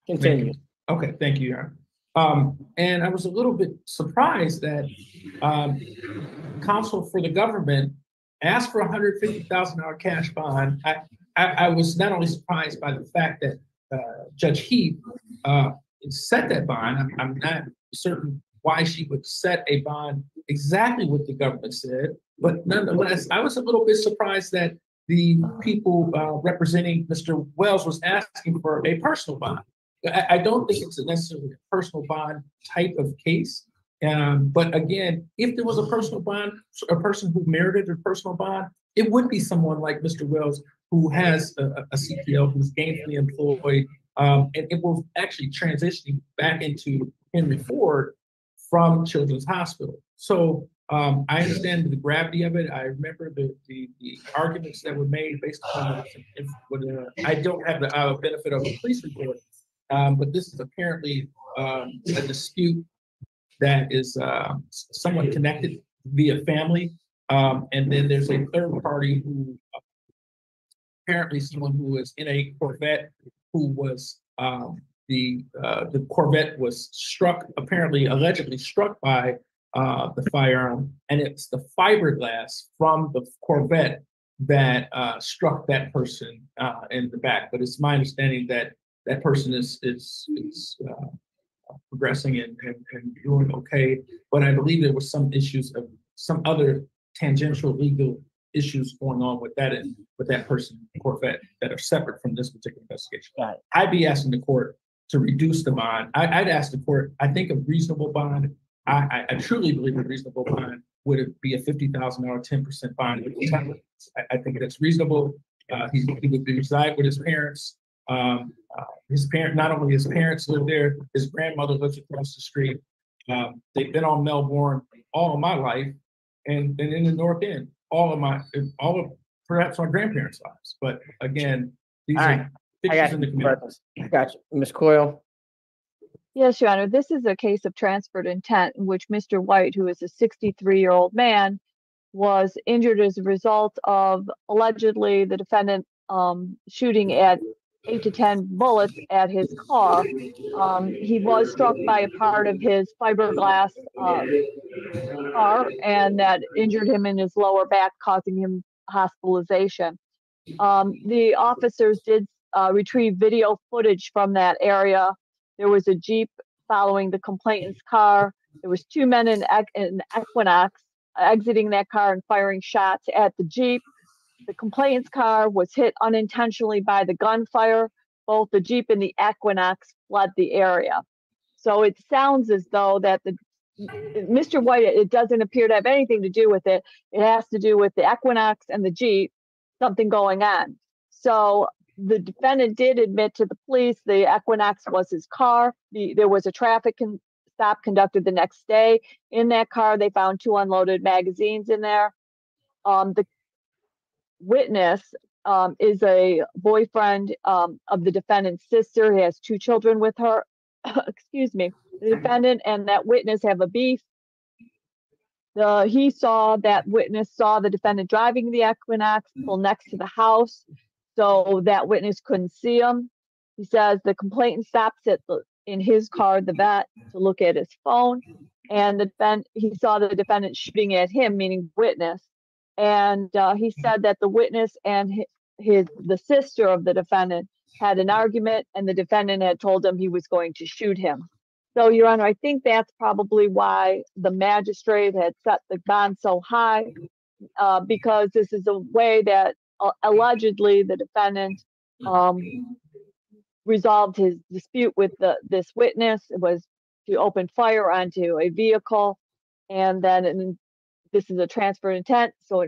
[SPEAKER 5] Continue.
[SPEAKER 11] Okay, thank you, Your Honor. And I was a little bit surprised that counsel for the government asked for $150,000 cash bond. I was not only surprised by the fact that Judge Heath set that bond. I'm not certain why she would set a bond exactly what the government said, but nonetheless, I was a little bit surprised that the people representing Mr. Wells was asking for a personal bond. I don't think it's necessarily a personal bond type of case. But again, if there was a personal bond, a person who merited a personal bond, it would be someone like Mr. Wells who has a CPL, who's gainfully employed, and it will actually transition back into Henry Ford from Children's Hospital. So I understand the gravity of it. I remember the arguments that were made based upon I don't have the benefit of a police report, but this is apparently a dispute that is somewhat connected via family. And then there's a third party who apparently someone who is in a Corvette who was the Corvette was struck, allegedly struck by the firearm, and it's the fiberglass from the Corvette that struck that person in the back. But it's my understanding that that person is progressing and doing okay. But I believe there was some issues of some other tangential legal issues going on with that person, Corvette, that are separate from this particular investigation. I'd be asking the court to reduce the bond. I'd ask the court, I think a reasonable bond, I truly believe a reasonable bond would be a $50,000, 10% bond. I think that's reasonable. He would reside with his parents. Not only his parents live there, his grandmother lives across the street. They've been on Melbourne all of my life, and in the North End, perhaps my grandparents' lives. But again, these are fixtures in the community.
[SPEAKER 5] I got you. Ms. Coyle.
[SPEAKER 2] Yes, Your Honor. This is a case of transferred intent in which Mr. White, who is a 63-year-old man, was injured as a result of allegedly the defendant shooting at 8 to 10 bullets at his car. He was struck by a part of his fiberglass car, and that injured him in his lower back, causing him hospitalization. The officers did retrieved video footage from that area. There was a Jeep following the complainant's car. There was two men in Equinox exiting that car and firing shots at the Jeep. The complainant's car was hit unintentionally by the gunfire. Both the Jeep and the Equinox fled the area. So it sounds as though that Mr. White, it doesn't appear to have anything to do with it. It has to do with the Equinox and the Jeep, something going on. So the defendant did admit to the police the Equinox was his car. There was a traffic stop conducted the next day. In that car, they found 2 unloaded magazines in there. The witness is a boyfriend of the defendant's sister. He has 2 children with her. Excuse me. The defendant and that witness have a beef. That witness saw the defendant driving the Equinox pull next to the house, so that witness couldn't see him. He says the complainant stops in his car, the vet, to look at his phone, and he saw the defendant shooting at him, meaning witness. And he said that the witness and the sister of the defendant had an argument, and the defendant had told him he was going to shoot him. So, Your Honor, I think that's probably why the magistrate had set the bond so high, because this is a way that allegedly the defendant resolved his dispute with this witness. It was to open fire onto a vehicle, and then this is a transfer intent. So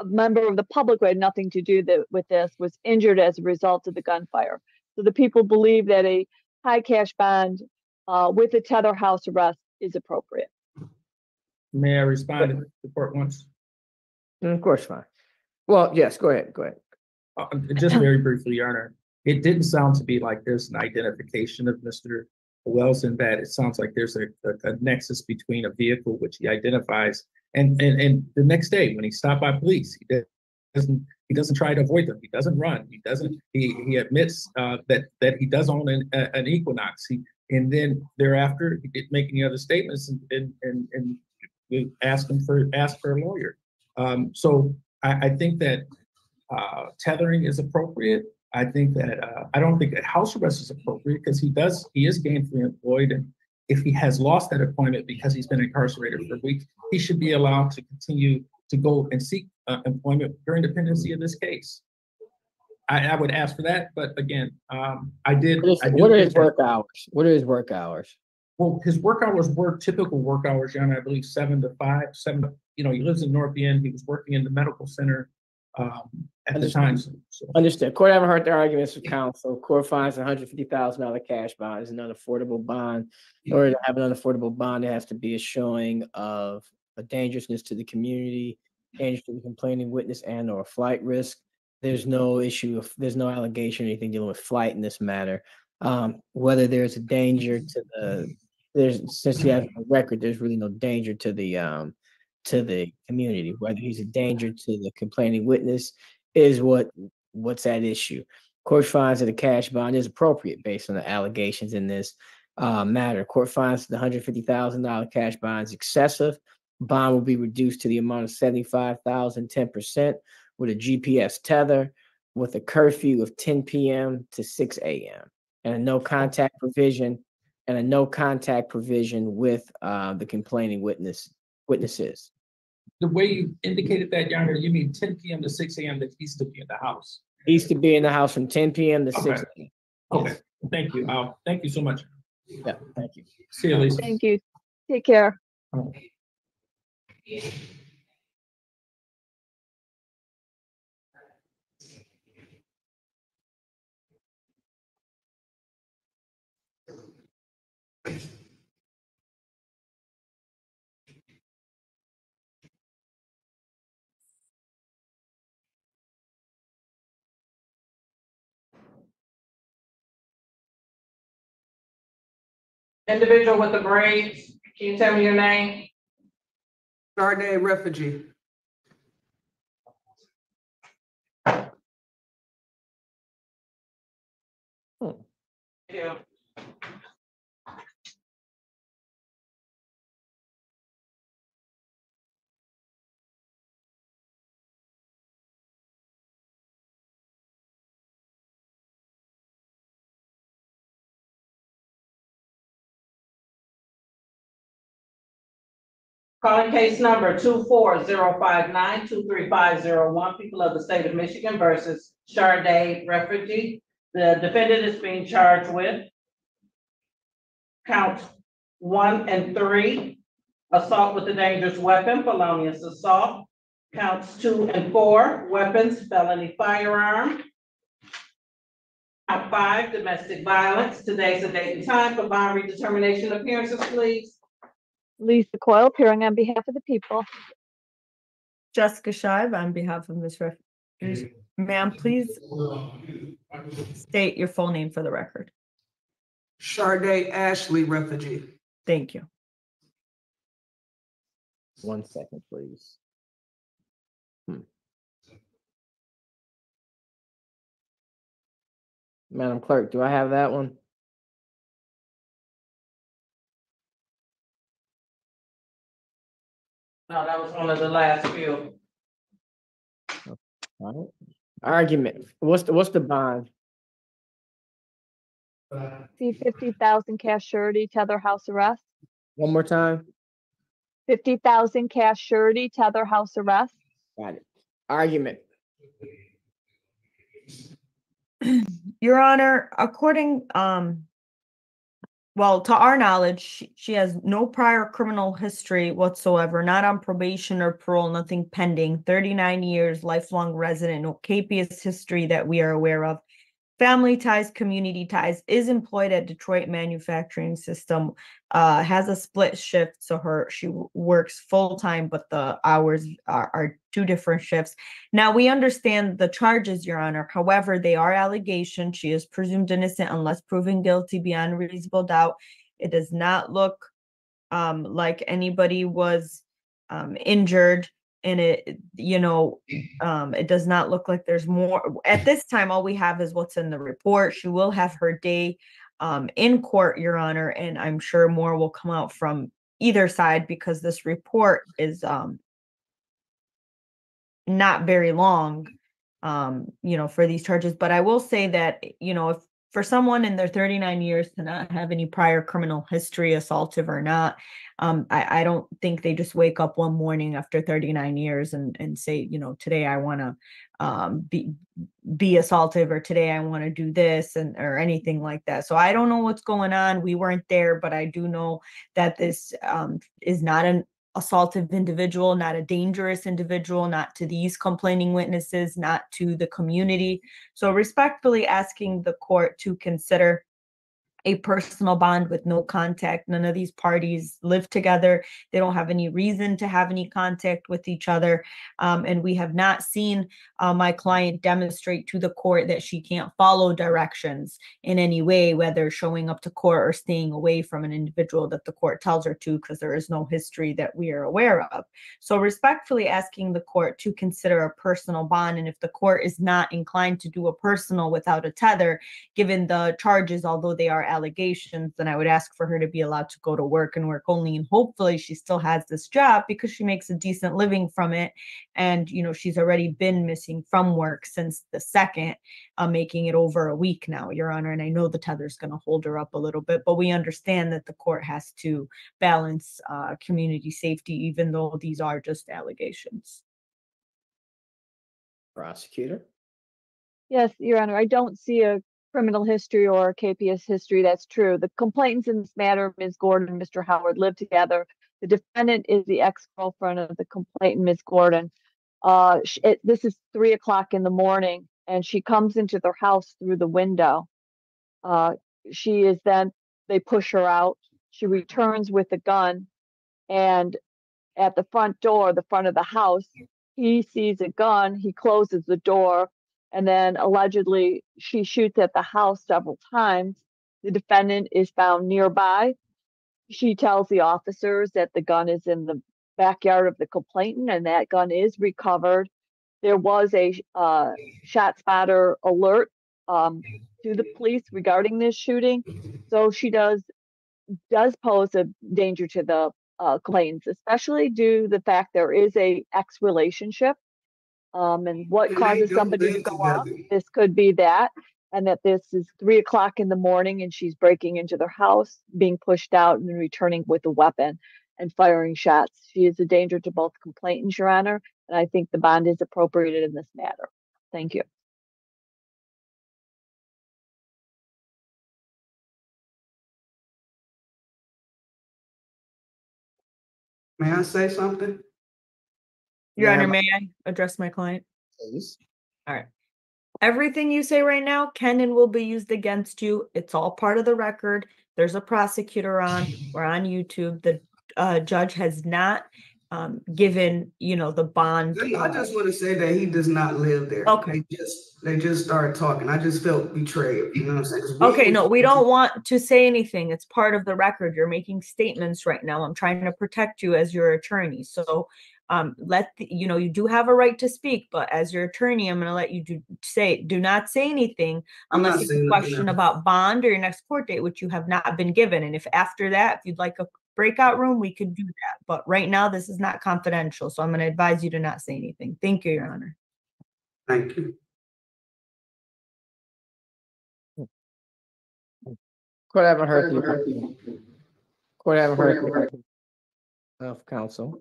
[SPEAKER 2] a member of the public who had nothing to do with this was injured as a result of the gunfire. So the people believe that a high cash bond with a tether house arrest is appropriate.
[SPEAKER 11] May I respond to the court once?
[SPEAKER 5] Of course, fine. Well, yes, go ahead.
[SPEAKER 11] Just very briefly, Your Honor. It didn't sound to be like there's an identification of Mr. Wells in that. It sounds like there's a nexus between a vehicle, which he identifies, and the next day when he's stopped by police, he doesn't try to avoid them. He doesn't run. He admits that he does own an Equinox. And then thereafter, he didn't make any other statements and ask for a lawyer. So I think that tethering is appropriate. I think that I don't think that house arrest is appropriate because he is gainfully employed, and if he has lost that employment because he's been incarcerated for weeks, he should be allowed to continue to go and seek employment during the pendency of this case. I would ask for that, but again, I did.
[SPEAKER 5] What are his work hours? What are his work hours?
[SPEAKER 11] Well, his work hours were typical work hours, John. I believe 7 to 5. He lives in North End. He was working in the medical center at the time. So.
[SPEAKER 5] Understood. Court haven't heard the arguments of counsel. Court finds $150,000 cash bond is an unaffordable bond. In order to have an unaffordable bond, there has to be a showing of a dangerousness to the community, danger to the complaining witness, and/or flight risk. There's no allegation or anything dealing with flight in this matter. Whether there's a danger since he has a record, there's really no danger to the community. Whether he's a danger to the complaining witness is what's at issue. Court finds that a cash bond is appropriate based on the allegations in this matter. Court finds the $150,000 cash bond is excessive. Bond will be reduced to the amount of $75,000, 10%, with a GPS tether, with a curfew of 10 p.m. to 6 a.m. and a no contact provision with the complaining witnesses.
[SPEAKER 11] The way you indicated that, Your Honor, you mean 10 p.m. to 6 a.m. that he's to be in the house?
[SPEAKER 5] He's to be in the house from 10 p.m. to 6 a.m.
[SPEAKER 11] Okay, thank you. Thank you so much.
[SPEAKER 5] Yeah, thank you.
[SPEAKER 11] See you, Lisa.
[SPEAKER 2] Thank you. Take care.
[SPEAKER 1] Individual with the braids, can you tell me your name?
[SPEAKER 12] Gardner refugee.
[SPEAKER 1] Yeah. Calling case number 24059-23501, people of the state of Michigan versus Charday refugee. The defendant is being charged with count 1 and 3, assault with a dangerous weapon, felonious assault. Counts 2 and 4, weapons, felony firearm. Count 5, domestic violence. Today's the date and time for bond redetermination. Appearances, please.
[SPEAKER 2] Lisa Coyle, appearing on behalf of the people.
[SPEAKER 3] Jessica Shive on behalf of Ms. Refuge. Ma'am, please state your full name for the record.
[SPEAKER 12] Charday Ashley Refugee.
[SPEAKER 3] Thank you.
[SPEAKER 5] 1 second, please. Madam Clerk, do I have that one?
[SPEAKER 1] No, that was one of the last few.
[SPEAKER 5] All right. Argument. What's the bond?
[SPEAKER 2] See 50,000 cash surety, tether house arrest.
[SPEAKER 5] One more time.
[SPEAKER 2] 50,000 cash surety, tether house arrest.
[SPEAKER 5] Got it. Argument.
[SPEAKER 3] Your Honor, according, well, to our knowledge, she has no prior criminal history whatsoever, not on probation or parole, nothing pending, 39 years, lifelong resident, no capious history that we are aware of. Family ties, community ties, is employed at Detroit Manufacturing System, has a split shift, so she works full-time, but the hours are 2 different shifts. Now, we understand the charges, Your Honor. However, they are allegations. She is presumed innocent unless proven guilty beyond reasonable doubt. It does not look like anybody was injured. And it does not look like there's more. At this time, all we have is what's in the report. She will have her day in court, Your Honor, and I'm sure more will come out from either side because this report is not very long, for these charges. But I will say that, if for someone in their 39 years to not have any prior criminal history, assaultive or not, I don't think they just wake up one morning after 39 years and say, today I want to be assaultive, or today I want to do this or anything like that. So I don't know what's going on. We weren't there, but I do know that this is not an assaultive individual, not a dangerous individual, not to these complaining witnesses, not to the community. So respectfully asking the court to consider a personal bond with no contact. None of these parties live together. They don't have any reason to have any contact with each other. And we have not seen my client demonstrate to the court that she can't follow directions in any way, whether showing up to court or staying away from an individual that the court tells her to, because there is no history that we are aware of. So respectfully asking the court to consider a personal bond. And if the court is not inclined to do a personal without a tether, given the charges, although they are allegations, then I would ask for her to be allowed to go to work and work only. And hopefully she still has this job because she makes a decent living from it. And, she's already been missing from work since the 2nd, making it over a week now, Your Honor. And I know the tether is going to hold her up a little bit, but we understand that the court has to balance community safety, even though these are just allegations.
[SPEAKER 5] Prosecutor.
[SPEAKER 2] Yes, Your Honor, I don't see a criminal history or KPS history. That's true. The complainants in this matter, Ms. Gordon and Mr. Howard, live together. The defendant is the ex-girlfriend of the complainant, Ms. Gordon. This is 3 o'clock in the morning, and she comes into their house through the window. They push her out. She returns with a gun, and at the front door, the front of the house, he sees a gun. He closes the door. And then allegedly she shoots at the house several times. The defendant is found nearby. She tells the officers that the gun is in the backyard of the complainant, and that gun is recovered. There was a shot spotter alert to the police regarding this shooting. So she does pose a danger to the complainants, especially due to the fact there is a ex-relationship. And what causes somebody to go off? This could be that, and that this is 3 o'clock in the morning and she's breaking into their house, being pushed out and returning with a weapon. and firing shots. She is a danger to both complainants, Your Honor, and I think the bond is appropriate in this matter. Thank you.
[SPEAKER 12] May I say something?
[SPEAKER 3] Your Honor,
[SPEAKER 5] Ma'am.
[SPEAKER 3] may I address my client?
[SPEAKER 5] Please.
[SPEAKER 3] All right. Everything you say right now can and will be used against you. It's all part of the record. There's a prosecutor on. We're on YouTube. The judge has not given, the bond.
[SPEAKER 12] I just want to say that he does not live there.
[SPEAKER 3] Okay.
[SPEAKER 12] They just started talking. I just felt betrayed. You know what I'm saying? 'Cause
[SPEAKER 3] Okay, no, we don't want to say anything. It's part of the record. You're making statements right now. I'm trying to protect you as your attorney. So you do have a right to speak, but as your attorney, I'm going to let you do not say anything unless it's a question about bond or your next court date, which you have not been given. And if after that, if you'd like a breakout room, we could do that. But right now, this is not confidential. So I'm going to advise you to not say anything. Thank you, Your Honor.
[SPEAKER 12] Thank you.
[SPEAKER 5] Court haven't heard the court haven't heard of counsel.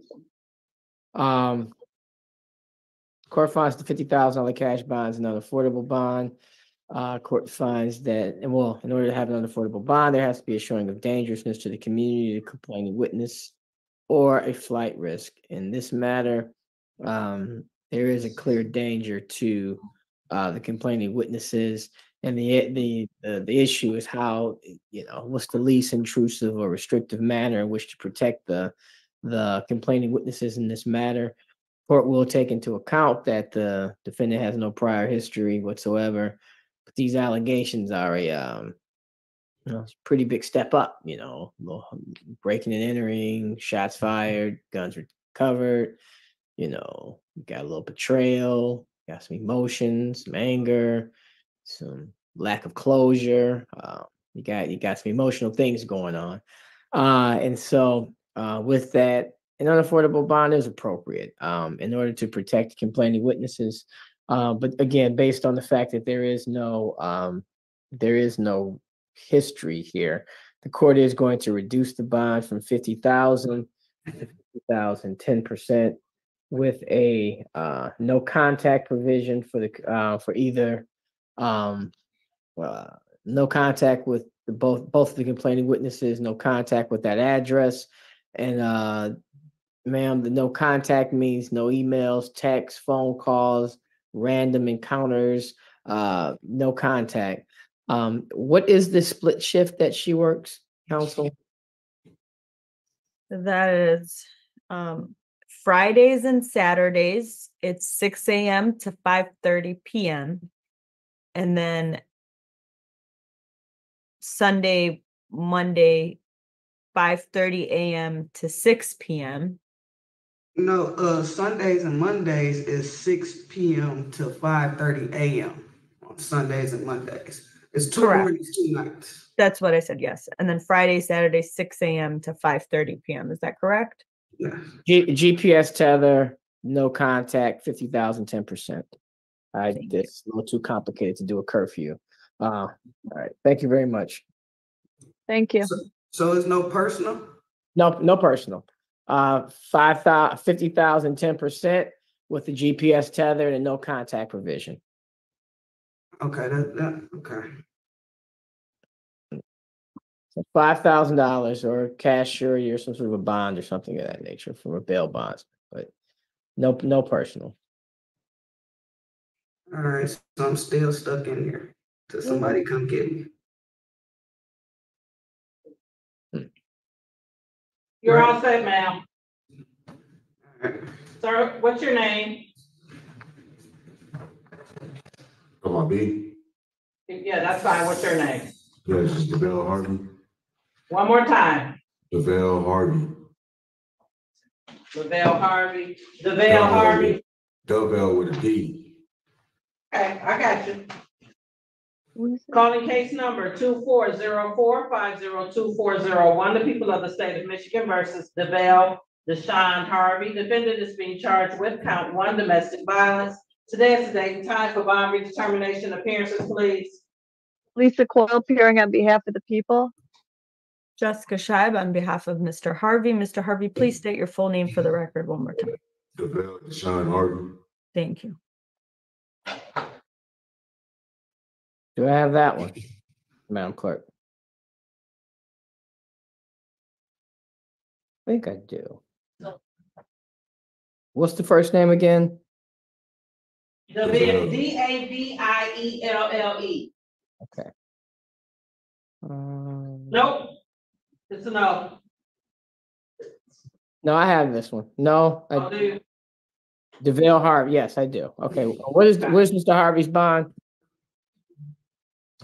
[SPEAKER 5] Court finds the $50,000 cash bond is an unaffordable bond. Court finds that, in order to have an unaffordable bond, there has to be a showing of dangerousness to the community, the complaining witness, or a flight risk. In this matter, there is a clear danger to the complaining witnesses, and the issue is how, what's the least intrusive or restrictive manner in which to protect the complaining witnesses in this matter. Court will take into account that the defendant has no prior history whatsoever, but these allegations are a pretty big step up. Breaking and entering, shots fired, guns recovered. You got a little betrayal, got some emotions, some anger, some lack of closure. You got some emotional things going on, and so with that, an unaffordable bond is appropriate in order to protect complaining witnesses. But again, based on the fact that there is no history here, the court is going to reduce the bond from $50,000 to $50,000, 10%, with a no contact provision for either no contact with both of the complaining witnesses, no contact with that address, and ma'am, the no contact means no emails, texts, phone calls, random encounters, no contact. What is the split shift that she works, counsel?
[SPEAKER 3] That is Fridays and Saturdays. It's 6 a.m. to 5:30 p.m. And then Sunday, Monday, 5:30 a.m. to 6 p.m.
[SPEAKER 12] No, Sundays and Mondays is 6 p.m. to 5:30 a.m. on Sundays and Mondays. It's two mornings, 2 nights.
[SPEAKER 3] That's what I said, yes. And then Friday, Saturday, 6 a.m. to 5:30 p.m. Is that correct?
[SPEAKER 12] Yeah.
[SPEAKER 5] GPS tether, no contact, 50,000, 10%. It's a little too complicated to do a curfew. All right. Thank you very much.
[SPEAKER 2] Thank you.
[SPEAKER 12] So it's no personal?
[SPEAKER 5] No personal. 50,000, 10% with the GPS tether and no contact provision.
[SPEAKER 12] Okay, okay.
[SPEAKER 5] So $5,000 or cash surety or some sort of a bond or something of that nature from a bail bond, but no personal.
[SPEAKER 12] All right, so I'm still stuck in here till somebody come get me.
[SPEAKER 1] You're all set, ma'am. Sir, what's your name?
[SPEAKER 9] Come on, B.
[SPEAKER 1] Yeah, that's fine. What's your name?
[SPEAKER 9] Yes, it's DeVale Harvey.
[SPEAKER 1] One more time.
[SPEAKER 9] DeVale Harvey.
[SPEAKER 1] DeVale Harvey. DeVale Harvey.
[SPEAKER 9] DeVale with a D.
[SPEAKER 1] Okay, I got you. Calling case number 2404-502-401. The people of the state of Michigan versus DeVale Deshaun Harvey. Defendant is being charged with count 1, domestic violence. Today is the date and time for bond redetermination. Appearances, please.
[SPEAKER 2] Lisa Coyle, appearing on behalf of the people.
[SPEAKER 3] Jessica Scheib on behalf of Mr. Harvey. Mr. Harvey, please state your full name for the record one more time.
[SPEAKER 9] DeVille Deshaun Harvey.
[SPEAKER 3] Thank you.
[SPEAKER 5] Do I have that one, Madam Clerk? I think I do. What's the first name again?
[SPEAKER 1] Davielle, Davielle.
[SPEAKER 5] Okay.
[SPEAKER 1] Nope. It's a no.
[SPEAKER 5] No, I have this one. No,
[SPEAKER 1] I'll do.
[SPEAKER 5] DeVille Harvey. Yes, I do. Okay. What is Mr. Harvey's bond?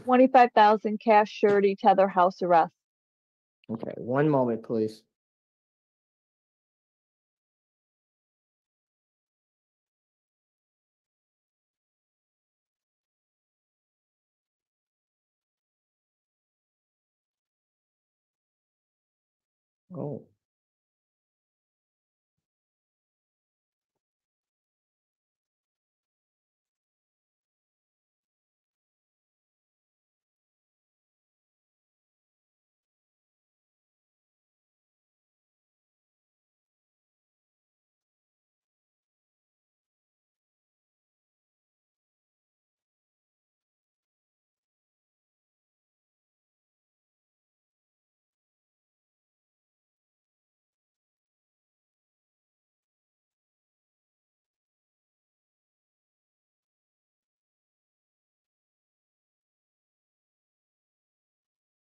[SPEAKER 2] 25,000 cash surety tether house arrest.
[SPEAKER 5] Okay, one moment, please. Oh.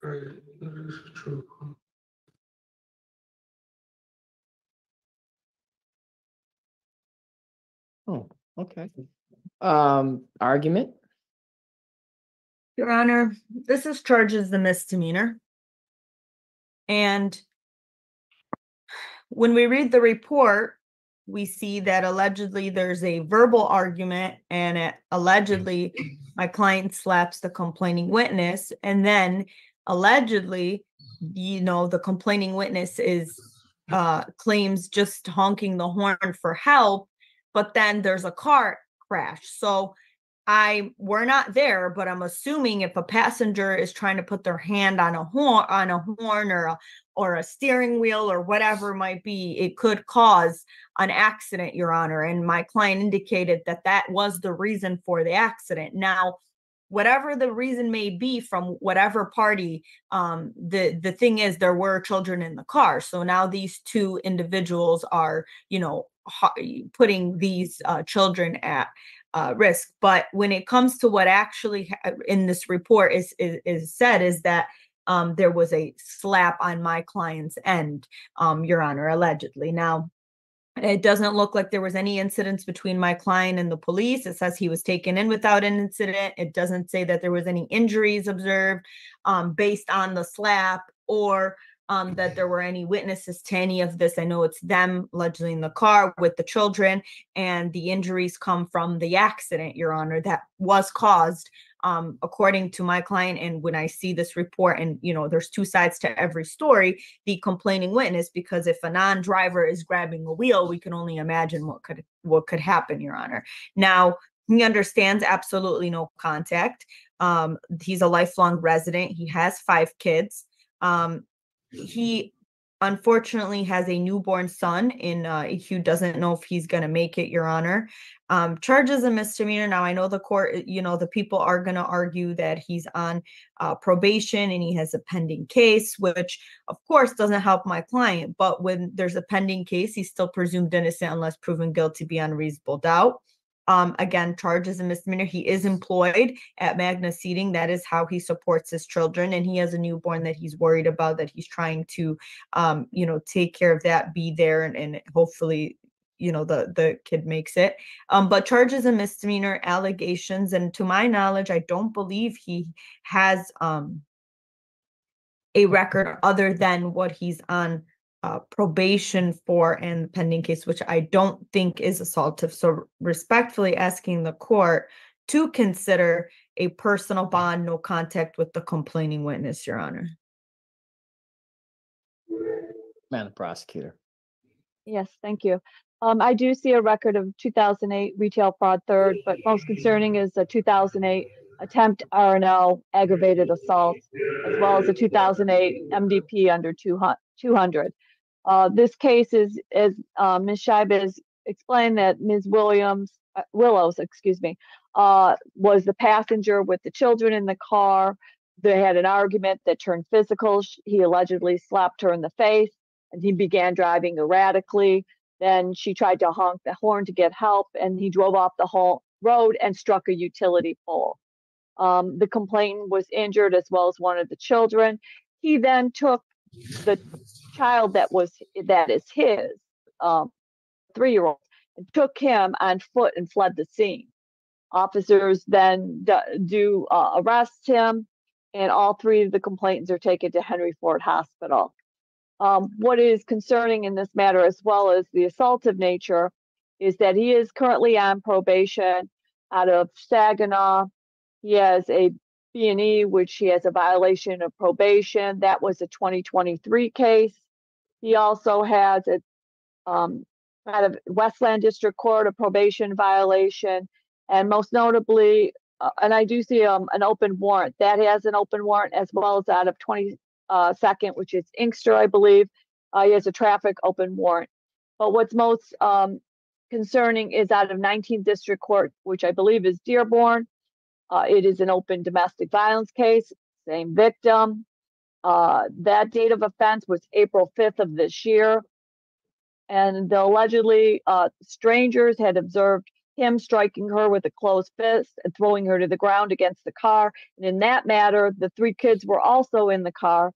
[SPEAKER 9] That is true.
[SPEAKER 5] Oh, okay. Argument?
[SPEAKER 3] Your Honor, this is charged as a misdemeanor. And when we read the report, we see that allegedly there's a verbal argument and allegedly my client slaps the complaining witness. And then allegedly, the complaining witness claims just honking the horn for help, but then there's a car crash. So we're not there, but I'm assuming if a passenger is trying to put their hand on a horn or a steering wheel or whatever it might be, it could cause an accident, Your Honor. And my client indicated that that was the reason for the accident. Now, whatever the reason may be from whatever party, the thing is there were children in the car. So now these two individuals are, putting these children at risk. But when it comes to what actually in this report is said is that there was a slap on my client's end, Your Honor, allegedly. Now, it doesn't look like there was any incidents between my client and the police. It says he was taken in without an incident. It doesn't say that there was any injuries observed based on the slap or that there were any witnesses to any of this. I know it's them allegedly in the car with the children, and the injuries come from the accident, Your Honor, that was caused according to my client. And when I see this report, and there's two sides to every story, the complaining witness, because if a non-driver is grabbing a wheel, we can only imagine what could happen, Your Honor. Now, he understands absolutely no contact. He's a lifelong resident. He has 5 kids. He unfortunately has a newborn son who doesn't know if he's going to make it, Your Honor. Charges a misdemeanor. Now, I know the court, the people are going to argue that he's on probation and he has a pending case, which of course doesn't help my client. But when there's a pending case, he's still presumed innocent unless proven guilty beyond reasonable doubt. Again, charges a misdemeanor. He is employed at Magna Seating. That is how he supports his children. And he has a newborn that he's worried about, that he's trying to, take care of that, be there, and hopefully, the kid makes it. But charges a misdemeanor, allegations. And to my knowledge, I don't believe he has a record other than what he's on probation for and the pending case, which I don't think is assaultive. So respectfully asking the court to consider a personal bond, no contact with the complaining witness, Your Honor.
[SPEAKER 5] Madam Prosecutor.
[SPEAKER 2] Yes, thank you. I do see a record of 2008 retail fraud third, but most concerning is a 2008 attempt RNL, aggravated assault, as well as a 2008 MDP under 200. This case is, as Ms. Scheib has explained, that Ms. Willows, was the passenger with the children in the car. They had an argument that turned physical. He allegedly slapped her in the face, and he began driving erratically. Then she tried to honk the horn to get help, and he drove off the whole road and struck a utility pole. The complainant was injured, as well as one of the children. He then took the child that is his 3-year-old, and took him on foot and fled the scene. Officers then arrest him, and all 3 of the complainants are taken to Henry Ford Hospital. What is concerning in this matter, as well as the assaultive nature, is that he is currently on probation out of Saginaw. He has a B&E, which he has a violation of probation. That was a 2023 case. He also has out of Westland District Court, a probation violation, and most notably, and I do see an open warrant. That has an open warrant, as well as out of 22nd, which is Inkster, I believe. He has a traffic open warrant. But what's most concerning is out of 19th District Court, which I believe is Dearborn. It is an open domestic violence case, same victim. That date of offense was April 5th of this year. And the allegedly strangers had observed him striking her with a closed fist and throwing her to the ground against the car. And in that matter, the 3 kids were also in the car.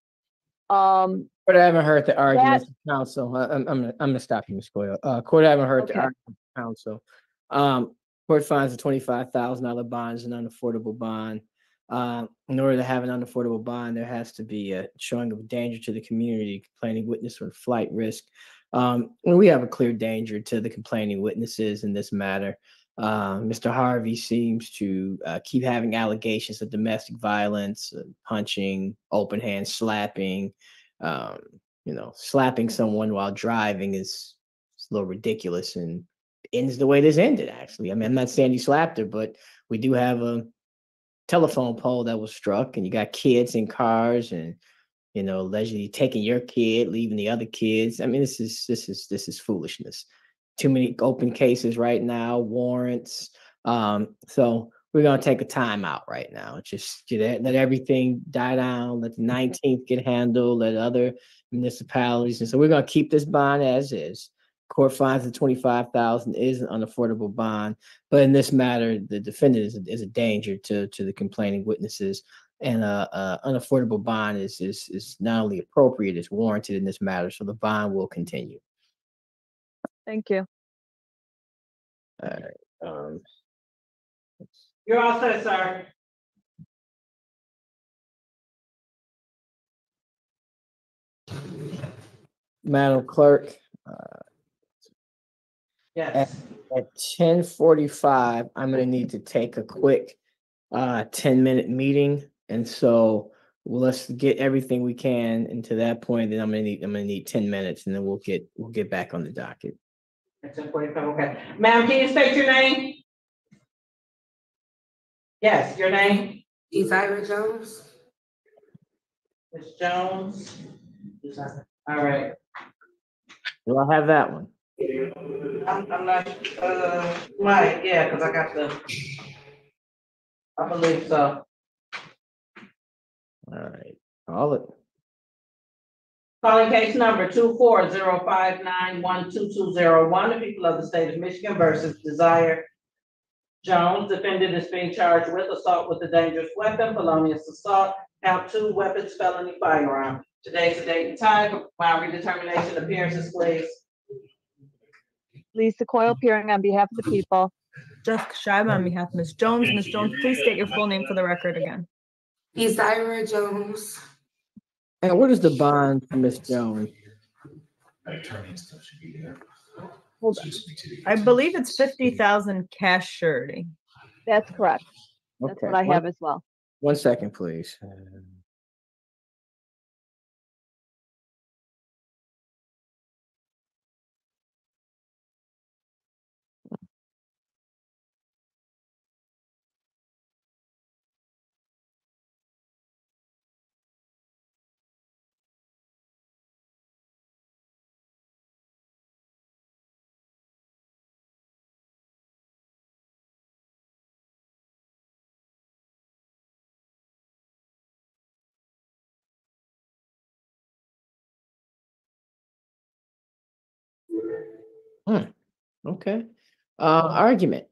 [SPEAKER 5] But I haven't heard the arguments of counsel. I'm gonna stop you, Ms. Coyle. Court, I haven't heard the arguments of counsel. Court finds a $25,000 bond is an unaffordable bond. In order to have an unaffordable bond, there has to be a showing of danger to the community, complaining witness or flight risk. We have a clear danger to the complaining witnesses in this matter. Mr. Harvey seems to keep having allegations of domestic violence, punching, open hand slapping. Slapping someone while driving is a little ridiculous and ends the way this ended, actually. I mean, I'm not saying he slapped her, but we do have a telephone pole that was struck, and you got kids in cars and, allegedly taking your kid, leaving the other kids. I mean, this is foolishness. Too many open cases right now, warrants. So we're going to take a time out right now. Just let everything die down. Let the 19th get handled. Let other municipalities. And so we're going to keep this bond as is. Court finds the $25,000 is an unaffordable bond. But in this matter, the defendant is a danger to the complaining witnesses. And unaffordable bond is not only appropriate, it's warranted in this matter. So the bond will continue.
[SPEAKER 2] Thank you.
[SPEAKER 5] All right.
[SPEAKER 1] You're all set, sir.
[SPEAKER 5] Madam Clerk,
[SPEAKER 1] Yes.
[SPEAKER 5] at 10:45, I'm going to need to take a quick 10-minute meeting, and so let's get everything we can into that point. Then I'm going to need 10 minutes, and then we'll get back on the docket.
[SPEAKER 1] At 10:45, okay. Ma'am, can you state your name? Yes, your name?
[SPEAKER 12] Isira Jones.
[SPEAKER 1] Ms. Jones. All right.
[SPEAKER 5] Do I have that one?
[SPEAKER 1] I'm not, right, yeah, because I believe so.
[SPEAKER 5] All right, call it.
[SPEAKER 1] Calling case number 2405912201, the people of the state of Michigan versus Desire Jones. Defendant is being charged with assault with a dangerous weapon, felonious assault, count 2, weapons, felony, firearm. Today's the date and time of my redetermination. Appearances, please.
[SPEAKER 2] Lisa Coyle, appearing on behalf of the people.
[SPEAKER 3] Jeff Scheib on behalf of Ms. Jones. Ms. Jones, please state your full name for the record again.
[SPEAKER 12] Isira Jones.
[SPEAKER 5] And what is the bond for Ms. Jones?
[SPEAKER 3] Hold on. I believe it's 50,000 cash surety.
[SPEAKER 2] That's correct. That's
[SPEAKER 5] Okay.
[SPEAKER 2] what I have as well.
[SPEAKER 5] 1 second, please. Okay. Argument.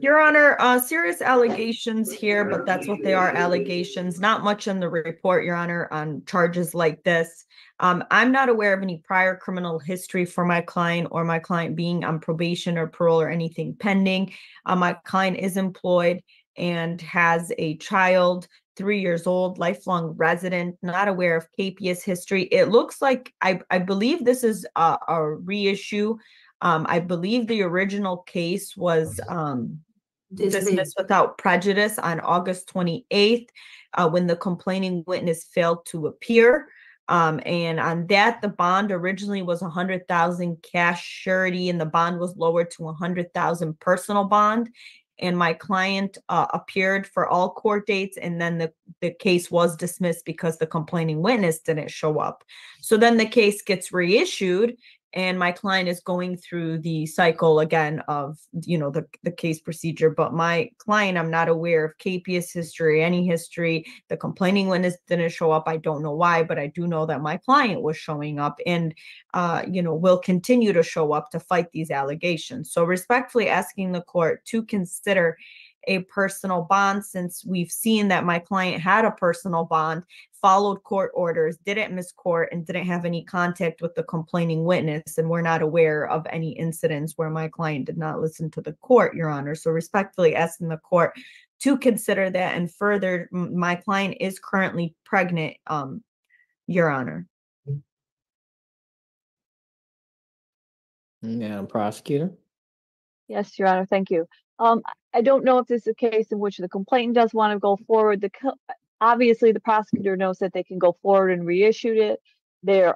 [SPEAKER 3] Your Honor, serious allegations here, but that's what they are, allegations. Not much in the report, Your Honor, on charges like this. I'm not aware of any prior criminal history for my client or my client being on probation or parole or anything pending. My client is employed and has a child, 3 years old, lifelong resident, not aware of KPS history. It looks like, I believe this is a reissue. I believe the original case was dismissed without prejudice on August 28th, when the complaining witness failed to appear. And on that, the bond originally was 100,000 cash surety, and the bond was lowered to 100,000 personal bond. And my client appeared for all court dates, and then the case was dismissed because the complaining witness didn't show up. So then the case gets reissued, and my client is going through the cycle again of, the case procedure. But my client, I'm not aware of KPS history, any history. The complaining witness didn't show up. I don't know why, but I do know that my client was showing up and, will continue to show up to fight these allegations. So respectfully asking the court to consider a personal bond, since we've seen that my client had a personal bond, followed court orders, didn't miss court, and didn't have any contact with the complaining witness. And we're not aware of any incidents where my client did not listen to the court, Your Honor. So respectfully asking the court to consider that. And further, my client is currently pregnant, Your Honor.
[SPEAKER 5] Madam Prosecutor.
[SPEAKER 2] Yes, Your Honor, thank you. I don't know if this is a case in which the complainant does want to go forward. Obviously, the prosecutor knows that they can go forward and reissue it. They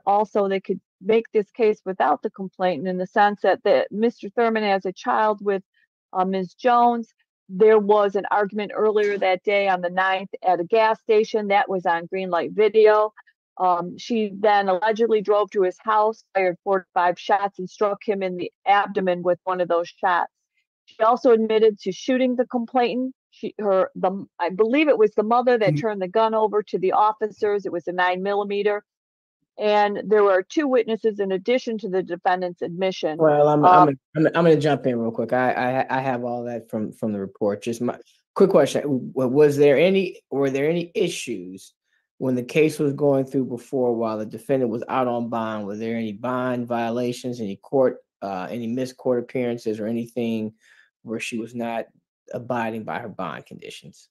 [SPEAKER 2] could make this case without the complainant, in the sense that Mr. Thurman has a child with Ms. Jones. There was an argument earlier that day on the 9th at a gas station that was on green light video. She then allegedly drove to his house, fired 45 shots, and struck him in the abdomen with one of those shots. She also admitted to shooting the complainant. I believe it was the mother that turned the gun over to the officers. It was a 9mm. And there were 2 witnesses in addition to the defendant's admission.
[SPEAKER 5] Well, I'm going to jump in real quick. I have all that from the report. Just my quick question: were there any issues when the case was going through before, while the defendant was out on bond? Were there any bond violations, any missed court appearances, or anything where she was not abiding by her bond conditions?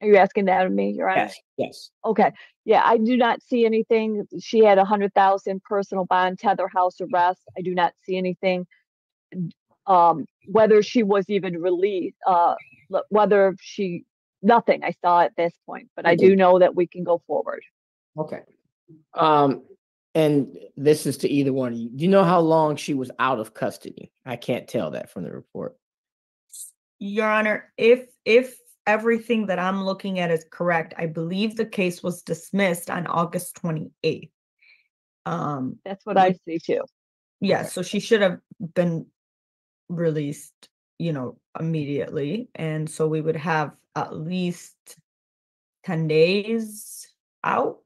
[SPEAKER 2] Are you asking that of me, Your Honor?
[SPEAKER 5] Yes.
[SPEAKER 2] Okay. Yeah, I do not see anything. She had 100,000 personal bond, tether, house arrest. I do not see anything. Whether she was even released, nothing I saw at this point, but I do know that we can go forward.
[SPEAKER 5] Okay. And this is to either one of you. Do you know how long she was out of custody? I can't tell that from the report.
[SPEAKER 3] Your Honor, if everything that I'm looking at is correct, I believe the case was dismissed on August 28th.
[SPEAKER 2] That's what I see too.
[SPEAKER 3] Yeah,
[SPEAKER 5] Okay.
[SPEAKER 3] so she should have been released, immediately. And so we would have at least 10 days out.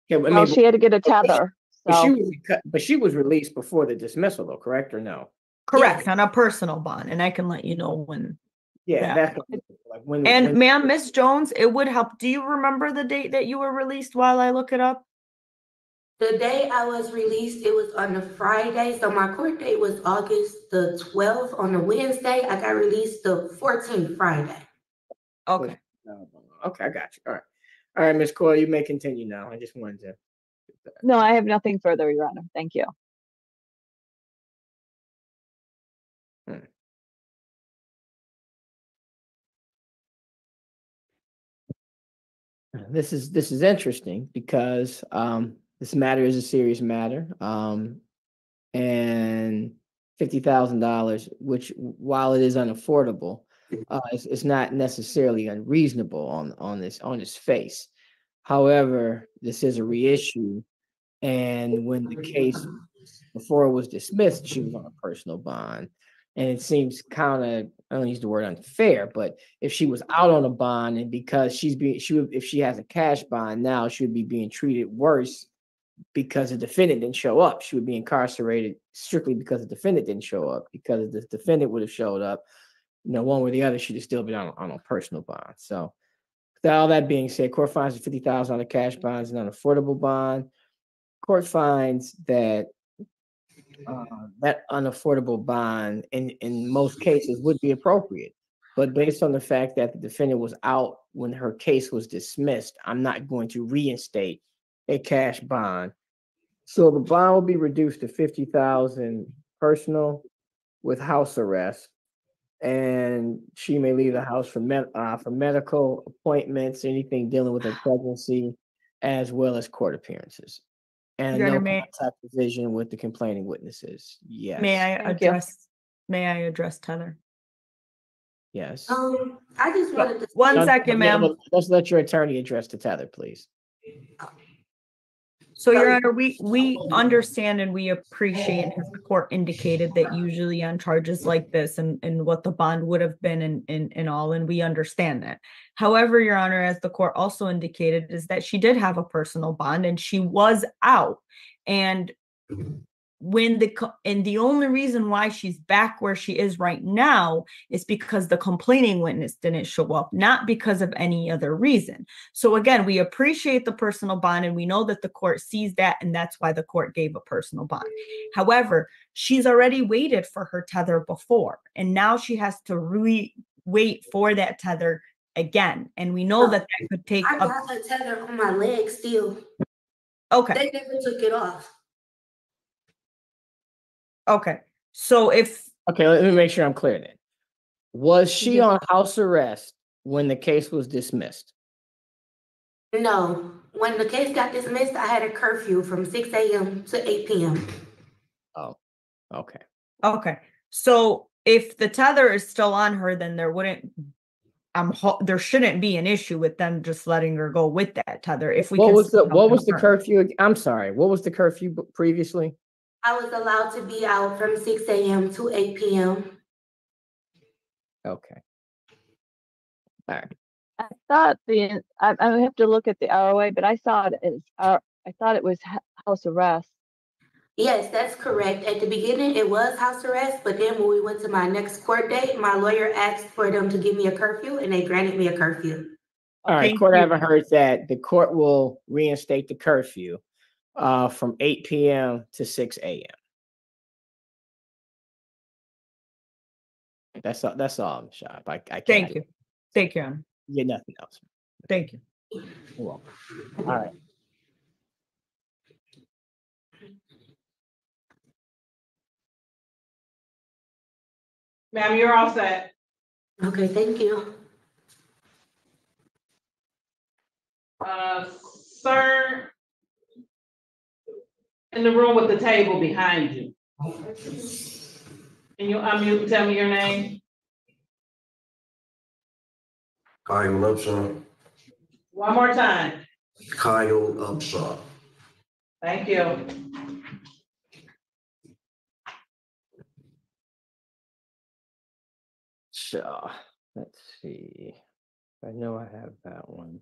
[SPEAKER 5] Yeah,
[SPEAKER 2] Well, she had to get a tether.
[SPEAKER 5] But she was released before the dismissal, though, correct or no?
[SPEAKER 3] Correct, on a personal bond, and I can let you know when.
[SPEAKER 5] Yeah, that's when.
[SPEAKER 3] And ma'am, Miss Jones, it would help. Do you remember the date that you were released while I look it up?
[SPEAKER 13] The day I was released, it was on a Friday. So my court date was August the 12th. On a Wednesday, I got released the 14th Friday.
[SPEAKER 3] Okay.
[SPEAKER 5] Okay, I got you. All right. All right, Ms. Coyle, you may continue now. I just wanted to.
[SPEAKER 2] No, I have nothing further, Your Honor. Thank you.
[SPEAKER 5] This is interesting because this matter is a serious matter. And $50,000, which, while it is unaffordable, it's not necessarily unreasonable on this face. However, this is a reissue, and when the case before it was dismissed, she was on a personal bond, and it seems kind of, I don't use the word unfair, but if she was out on a bond, and because if she has a cash bond now, she would be being treated worse because the defendant didn't show up. She would be incarcerated strictly because the defendant didn't show up. Because if the defendant would have showed up, one way or the other, she'd have still been on a personal bond. So, with all that being said, court finds $50,000 on the cash bonds and unaffordable bond. Court finds that that unaffordable bond in most cases would be appropriate. But based on the fact that the defendant was out when her case was dismissed, I'm not going to reinstate a cash bond. So the bond will be reduced to $50,000 personal with house arrest, and she may leave the house for medical appointments, anything dealing with her pregnancy, as well as court appearances. And
[SPEAKER 3] Your
[SPEAKER 5] no
[SPEAKER 3] Honor,
[SPEAKER 5] contact provision with the complaining witnesses. Yes.
[SPEAKER 3] May I
[SPEAKER 2] Thank you.
[SPEAKER 3] address Tether?
[SPEAKER 5] Yes.
[SPEAKER 13] I just wanted to.
[SPEAKER 3] One second, ma'am.
[SPEAKER 5] Let's let your attorney address the tether, please.
[SPEAKER 3] So, Your Honor, we understand and we appreciate, as the court indicated, that usually on charges like this and what the bond would have been and all, and we understand that. However, Your Honor, as the court also indicated, is that she did have a personal bond and she was out. And the only reason why she's back where she is right now is because the complaining witness didn't show up, not because of any other reason. So again, we appreciate the personal bond and we know that the court sees that, and that's why the court gave a personal bond. However, she's already waited for her tether before, and now she has to wait for that tether again. And we know that could take
[SPEAKER 13] I got a tether on my leg still.
[SPEAKER 3] Okay.
[SPEAKER 13] They never took it off.
[SPEAKER 3] Okay. So
[SPEAKER 5] okay, let me make sure I'm clear then. Was she on house arrest when the case was dismissed?
[SPEAKER 13] No. When the case got dismissed, I had a curfew from 6 a.m. to 8 p.m.
[SPEAKER 5] Oh, okay.
[SPEAKER 3] Okay. So if the tether is still on her, then there shouldn't be an issue with them just letting her go with that tether. If we
[SPEAKER 5] what was the curfew? I'm sorry. What was the curfew previously?
[SPEAKER 13] I was allowed to be out from 6 a.m. to 8 p.m.
[SPEAKER 5] Okay. All right.
[SPEAKER 2] I thought I have to look at the ROA, but I thought it was house arrest.
[SPEAKER 13] Yes, that's correct. At the beginning, it was house arrest, but then when we went to my next court date, my lawyer asked for them to give me a curfew, and they granted me a curfew.
[SPEAKER 5] All right, court haven't heard that. The court will reinstate the curfew from 8 p.m. to 6 a.m. That's all, Shop. I can't.
[SPEAKER 3] Thank you. Thank you, Your Honor.
[SPEAKER 5] Yeah, nothing else.
[SPEAKER 3] Thank you.
[SPEAKER 5] You're welcome. All right.
[SPEAKER 1] Ma'am, you're all set.
[SPEAKER 13] Okay, thank you.
[SPEAKER 1] Sir, in the room with the table behind you. Can you unmute and tell me your name?
[SPEAKER 14] Kyle Upshaw.
[SPEAKER 1] One more time.
[SPEAKER 14] Kyle Upshaw.
[SPEAKER 1] Thank you.
[SPEAKER 5] So let's see. I know I have that one.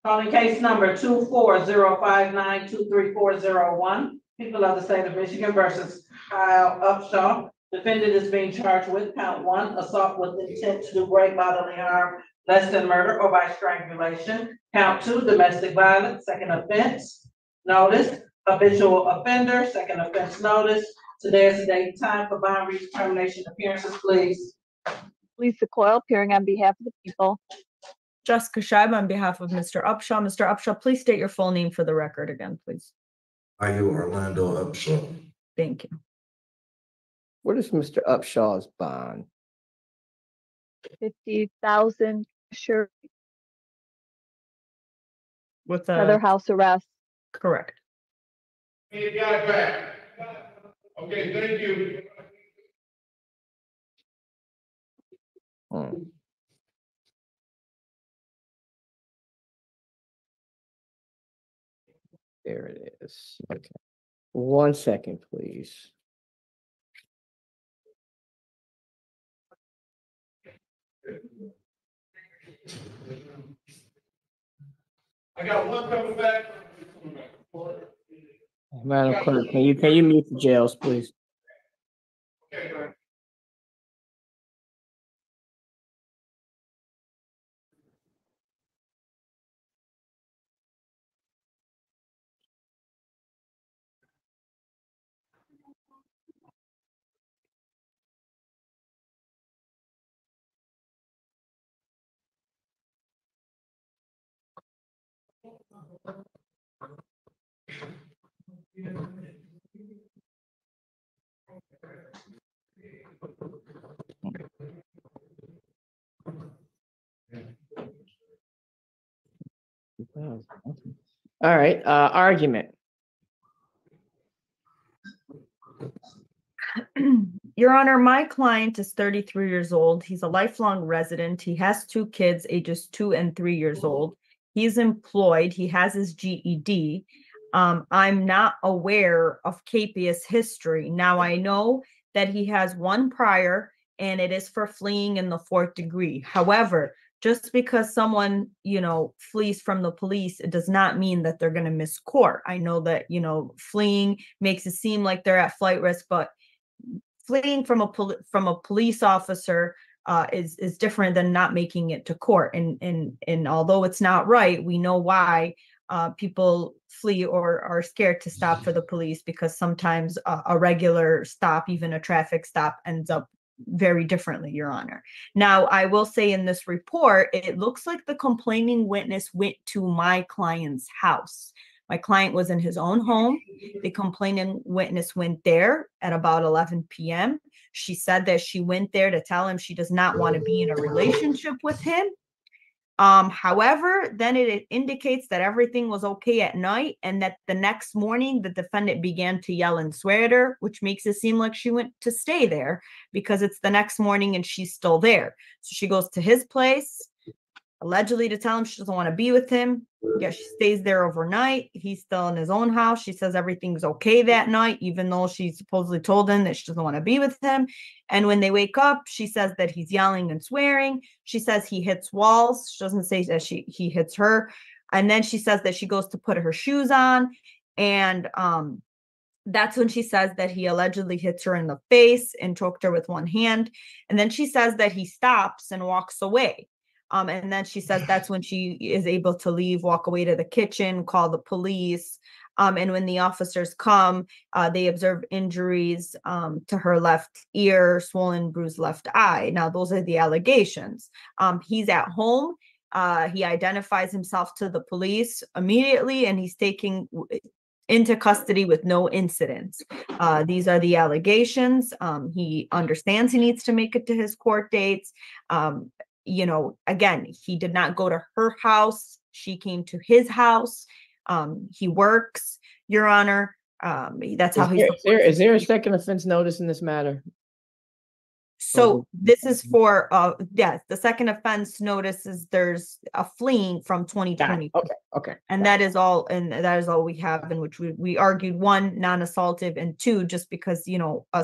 [SPEAKER 1] Calling case number 24059234001. People of the state of Michigan versus Kyle Upshaw. Defendant is being charged with count 1, assault with intent to do great bodily harm, less than murder or by strangulation. Count 2, domestic violence, second offense notice. Habitual offender, second offense notice. Today is the date and time for bond redetermination appearances, please.
[SPEAKER 2] Lisa Coyle, appearing on behalf of the people.
[SPEAKER 3] Jessica Scheib on behalf of Mr. Upshaw. Mr. Upshaw, please state your full name for the record again, please.
[SPEAKER 14] Kyle Orlando Upshaw.
[SPEAKER 3] Thank you.
[SPEAKER 5] What is Mr. Upshaw's bond?
[SPEAKER 2] 50,000, sure.
[SPEAKER 3] With
[SPEAKER 2] Other house arrest.
[SPEAKER 3] Correct.
[SPEAKER 15] You got it back. Okay, thank you.
[SPEAKER 5] There it is. Okay. 1 second, please.
[SPEAKER 15] I got one coming back.
[SPEAKER 5] Madam Clerk, can you mute the jails, please? All right, argument.
[SPEAKER 3] Your Honor, my client is 33 years old. He's a lifelong resident. He has 2 kids, ages 2 and 3 years old. He's employed. He has his GED. I'm not aware of Capia's history. Now, I know that he has 1 prior, and it is for fleeing in the 4th degree. However, just because someone, flees from the police, it does not mean that they're going to miss court. I know that, fleeing makes it seem like they're at flight risk, but fleeing from a police officer is different than not making it to court. And although it's not right, we know why people flee or are scared to stop for the police, because sometimes a regular stop, even a traffic stop, ends up very differently, Your Honor. Now, I will say in this report, it looks like the complaining witness went to my client's house. My client was in his own home. The complaining witness went there at about 11 p.m. She said that she went there to tell him she does not want to be in a relationship with him. However, then it indicates that everything was okay at night, and that the next morning the defendant began to yell and swear at her, which makes it seem like she went to stay there because it's the next morning and she's still there. So she goes to his place, allegedly to tell him she doesn't want to be with him. Yeah, she stays there overnight. He's still in his own house. She says everything's okay that night, even though she supposedly told him that she doesn't want to be with him. And when they wake up, she says that he's yelling and swearing. She says he hits walls. She doesn't say that he hits her. And then she says that she goes to put her shoes on. And that's when she says that he allegedly hits her in the face and choked her with one hand. And then she says that he stops and walks away. And then she says that's when she is able to leave, walk away to the kitchen, call the police. And when the officers come, they observe injuries to her left ear, swollen, bruised left eye. Now, those are the allegations. He's at home. He identifies himself to the police immediately, and he's taken into custody with no incidents. These are the allegations. He understands he needs to make it to his court dates. Again, he did not go to her house. She came to his house. He works, Your Honor. That's how he's.
[SPEAKER 5] Is there a second offense notice in this matter?
[SPEAKER 3] So this is for, the second offense notice is there's a fleeing from 2020.
[SPEAKER 5] Okay.
[SPEAKER 3] And that is all we have, in which we argued 1, non-assaultive, and 2, just because,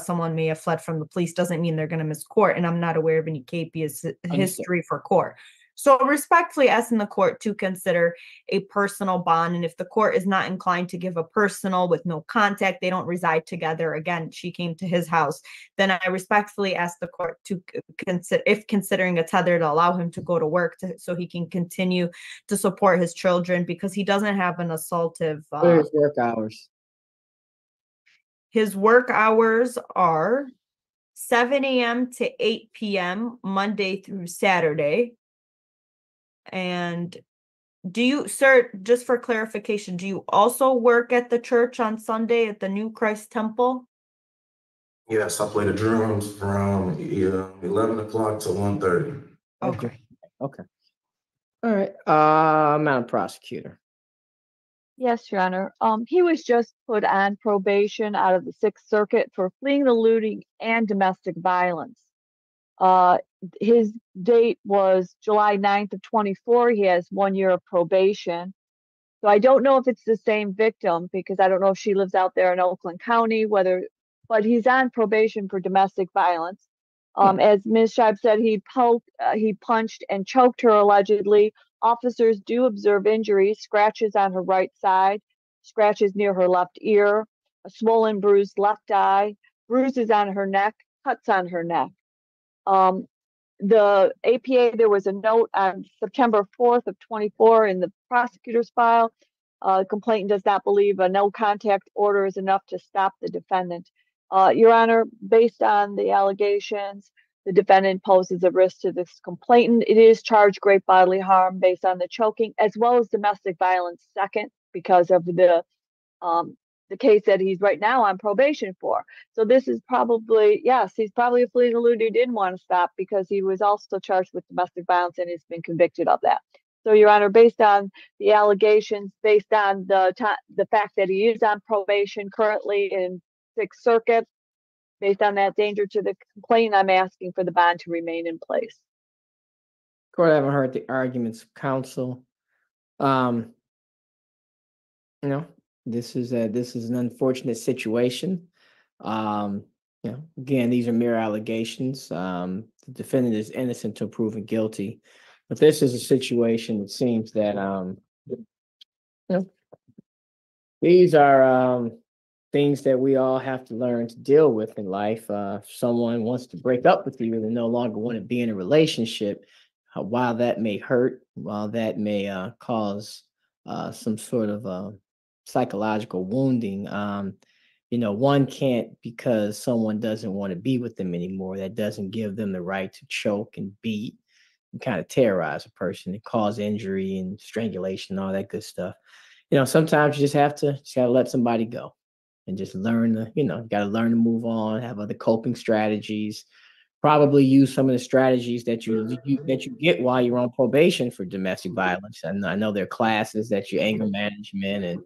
[SPEAKER 3] someone may have fled from the police doesn't mean they're going to miss court. And I'm not aware of any Capia's history for court. So respectfully asking the court to consider a personal bond. And if the court is not inclined to give a personal with no contact, they don't reside together. Again, she came to his house. Then I respectfully ask the court to consider, if considering a tether, to allow him to go to work so he can continue to support his children, because he doesn't have an assaultive.
[SPEAKER 5] What are his work hours?
[SPEAKER 3] His work hours are 7 a.m. to 8 p.m. Monday through Saturday. And do you, sir, just for clarification, do you also work at the church on Sunday at the New Christ Temple?
[SPEAKER 14] Yes, I play the drums from 11 o'clock to 1:30.
[SPEAKER 5] Okay. All right. Madam Prosecutor.
[SPEAKER 2] Yes, Your Honor. He was just put on probation out of the 6th Circuit for fleeing, eluding, and domestic violence. His date was July 9th of 24. He has 1 year of probation. So I don't know if it's the same victim, because I don't know if she lives out there in Oakland County, but he's on probation for domestic violence. As Ms. Scheib said, he punched and choked her allegedly. Officers do observe injuries, scratches on her right side. scratches near her left ear, a swollen, bruised left eye, bruises on her neck, cuts on her neck. The APA, there was a note on September 4th of 24 in the prosecutor's file. Complainant does not believe a no contact order is enough to stop the defendant. Your Honor, based on the allegations, the defendant poses a risk to this complainant. It is charged great bodily harm based on the choking, as well as domestic violence second, because of the case that he's right now on probation for. So this is probably, yes, he's probably a fleeing eluder who didn't want to stop because he was also charged with domestic violence and has been convicted of that. So, Your Honor, based on the allegations, based on the fact that he is on probation currently in Sixth Circuit, based on that danger to the complainant, I'm asking for the bond to remain in place.
[SPEAKER 5] Court, I haven't heard the arguments of counsel. This is an unfortunate situation. Again, these are mere allegations. The defendant is innocent until proven guilty, but this is a situation that seems that these are things that we all have to learn to deal with in life. If someone wants to break up with you and they no longer want to be in a relationship, while that may hurt, while that may cause some sort of psychological wounding, one can't, because someone doesn't want to be with them anymore, that doesn't give them the right to choke and beat and kind of terrorize a person and cause injury and strangulation and all that good stuff. Sometimes you just gotta let somebody go and just learn gotta learn to move on, have other coping strategies, probably use some of the strategies that you get while you're on probation for domestic violence. And I know there are classes that you anger management and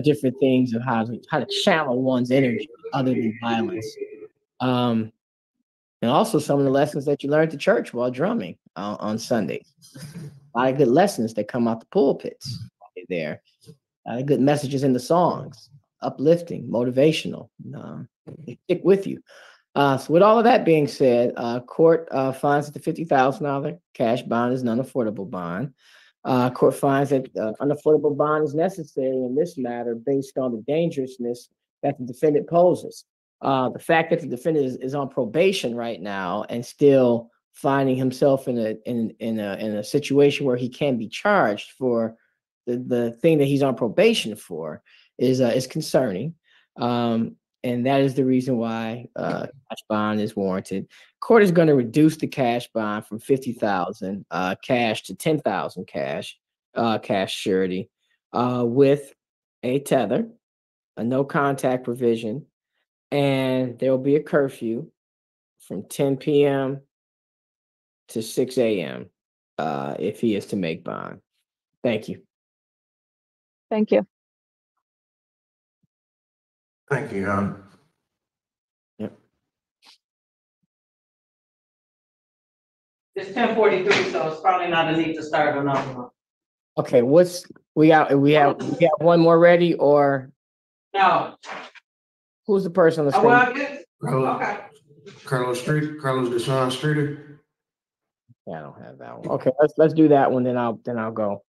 [SPEAKER 5] different things of how to channel one's energy other than violence. And also some of the lessons that you learned at church while drumming on Sundays. A lot of good lessons that come out the pulpits while you're there. Good messages in the songs, uplifting, motivational. They stick with you. So with all of that being said, court finds that the $50,000 cash bond is an unaffordable bond. Court finds that unaffordable bond is necessary in this matter based on the dangerousness that the defendant poses. The fact that the defendant is on probation right now and still finding himself in a situation where he can be charged for the thing that he's on probation for is concerning. And that is the reason why cash bond is warranted. Court is going to reduce the cash bond from $50,000 cash to $10,000 cash surety with a tether, a no contact provision, and there will be a curfew from 10 p.m. to 6 a.m. If he is to make bond. Thank you.
[SPEAKER 2] Thank you.
[SPEAKER 14] Thank you, Your Honor.
[SPEAKER 5] Yep.
[SPEAKER 1] It's 10:43, so it's probably not a need to start another one.
[SPEAKER 5] Okay, we have one more ready, or
[SPEAKER 1] No.
[SPEAKER 5] who's the person on the screen?
[SPEAKER 1] Well, I guess, okay.
[SPEAKER 14] Carlos Deshaun Streeter.
[SPEAKER 5] Yeah, I don't have that one. Okay, let's do that one, then I'll go.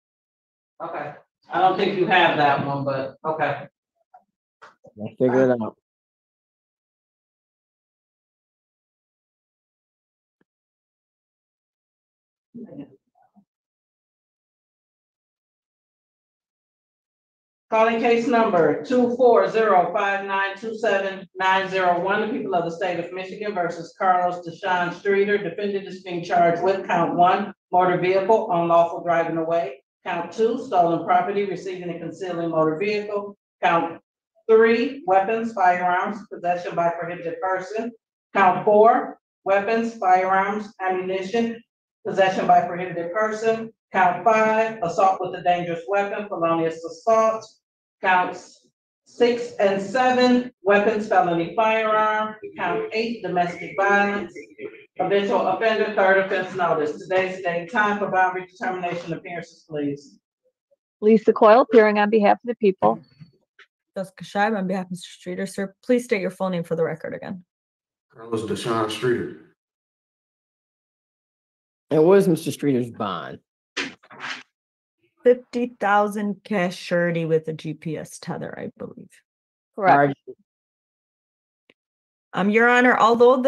[SPEAKER 1] Okay. I don't think you have that one, but okay.
[SPEAKER 5] I'll figure it out.
[SPEAKER 1] Calling case number 240592791, the people of the state of Michigan versus Carlos Deshaun Streeter. Defendant is being charged with count 1, motor vehicle, unlawful driving away. Count 2, stolen property, receiving and concealing motor vehicle. Count 3, weapons, firearms, possession by prohibited person. Count 4, weapons, firearms, ammunition, possession by prohibited person. Count 5, assault with a dangerous weapon, felonious assault. Counts 6 and 7, weapons, felony firearm. Count 8, domestic violence. Habitual offender, third offense notice. Today's date, time for bond redetermination appearances, please.
[SPEAKER 2] Lisa Coyle, appearing on behalf of the people.
[SPEAKER 3] Jessica Scheib on behalf of Mr. Streeter. Sir, please state your full name for the record again.
[SPEAKER 14] Carlos Deshaun Streeter.
[SPEAKER 5] And what is Mr. Streeter's bond?
[SPEAKER 3] 50,000 cash surety with a GPS tether, I believe.
[SPEAKER 2] Correct.
[SPEAKER 3] Your Honor, although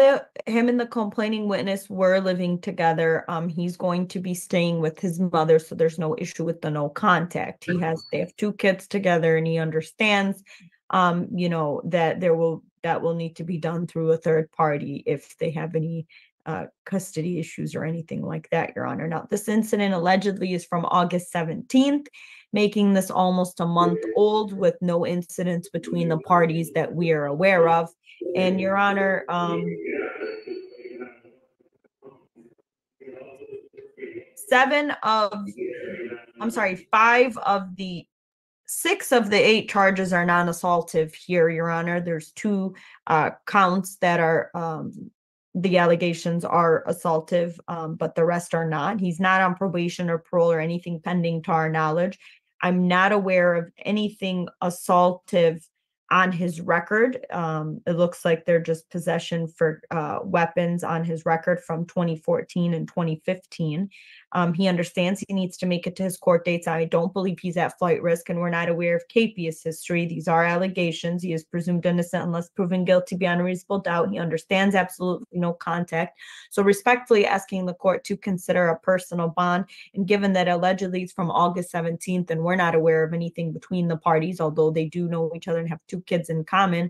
[SPEAKER 3] him and the complaining witness were living together, he's going to be staying with his mother, so there's no issue with the no contact. They have 2 kids together, and he understands, that that will need to be done through a third party if they have any custody issues or anything like that, Your Honor. Now, this incident allegedly is from August 17th, making this almost a month old with no incidents between the parties that we are aware of. And Your Honor, 6 of the 8 charges are non-assaultive here, Your Honor. There's 2 counts that are the allegations are assaultive, but the rest are not. He's not on probation or parole or anything pending to our knowledge. I'm not aware of anything assaultive on his record. It looks like they're just possession for weapons on his record from 2014 and 2015. He understands he needs to make it to his court dates. I don't believe he's at flight risk, and we're not aware of capious history. These are allegations. He is presumed innocent unless proven guilty beyond a reasonable doubt. He understands absolutely no contact. So respectfully asking the court to consider a personal bond, and given that allegedly it's from August 17th and we're not aware of anything between the parties, although they do know each other and have 2 kids in common,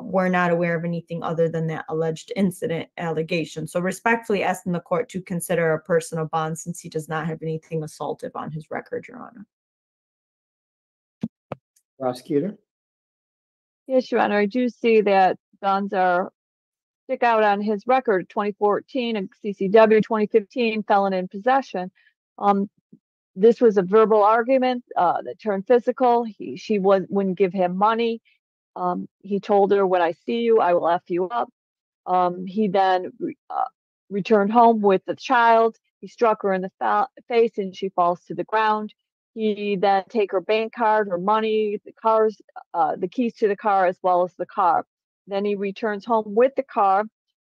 [SPEAKER 3] we're not aware of anything other than that alleged incident allegation. So respectfully asking the court to consider a personal bond since he does not have anything assaultive on his record, Your Honor.
[SPEAKER 5] Prosecutor?
[SPEAKER 2] Yes, Your Honor, I do see that guns stick out on his record, 2014 and CCW 2015, felon in possession. This was a verbal argument that turned physical. She wouldn't give him money. He told her, when I see you, I will F you up. He then returned home with the child. He struck her in the face and she falls to the ground. He then take her bank card, her money, the keys to the car, as well as the car. Then he returns home with the car.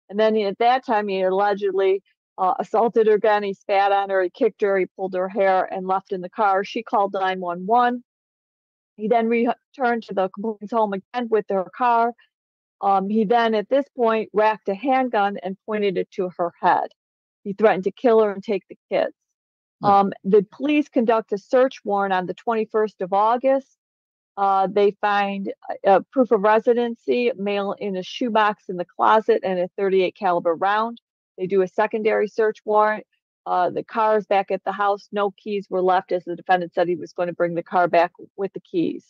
[SPEAKER 2] And then at that time, he allegedly assaulted her again. He spat on her, he kicked her, he pulled her hair and left in the car. She called 911. He then returned to the complainant's home again with her car. He then, at this point, racked a handgun and pointed it to her head. He threatened to kill her and take the kids. The police conduct a search warrant on the 21st of August. They find proof of residency, mail in a shoebox in the closet, and a .38 caliber round. They do a secondary search warrant. The car is back at the house. No keys were left, as the defendant said he was going to bring the car back with the keys.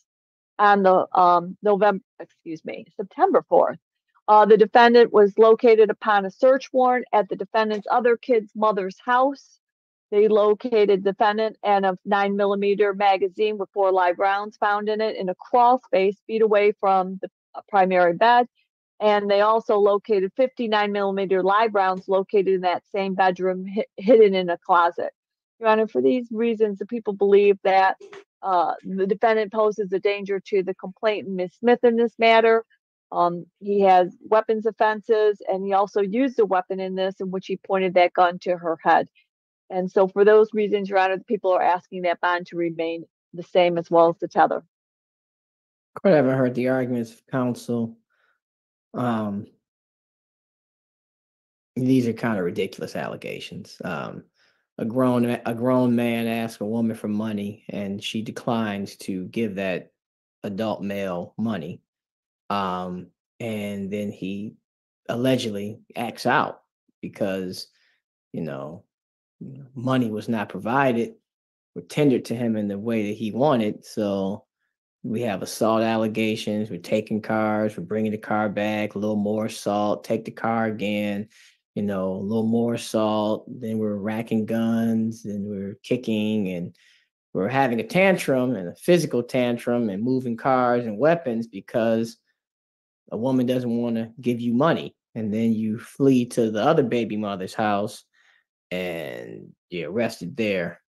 [SPEAKER 2] On the September 4th, the defendant was located upon a search warrant at the defendant's other kid's mother's house. They located defendant and a 9mm magazine with 4 live rounds found in it in a crawl space feet away from the primary bed. And they also located 59mm live rounds located in that same bedroom, hidden in a closet. Your Honor, for these reasons, the people believe that the defendant poses a danger to the complainant, Ms. Smith, in this matter. He has weapons offenses, and he also used a weapon in this, in which he pointed that gun to her head. And so for those reasons, Your Honor, the people are asking that bond to remain the same, as well as the tether.
[SPEAKER 5] Court, I haven't heard the arguments of counsel. These are kind of ridiculous allegations. A grown man asks a woman for money, and she declines to give that adult male money. And then he allegedly acts out because, money was not provided or tendered to him in the way that he wanted. So we have assault allegations. We're taking cars. We're bringing the car back. A little more assault. Take the car again. A little more assault. Then we're racking guns and we're kicking and we're having a tantrum and a physical tantrum and moving cars and weapons because a woman doesn't want to give you money. And then you flee to the other baby mother's house and you're arrested there.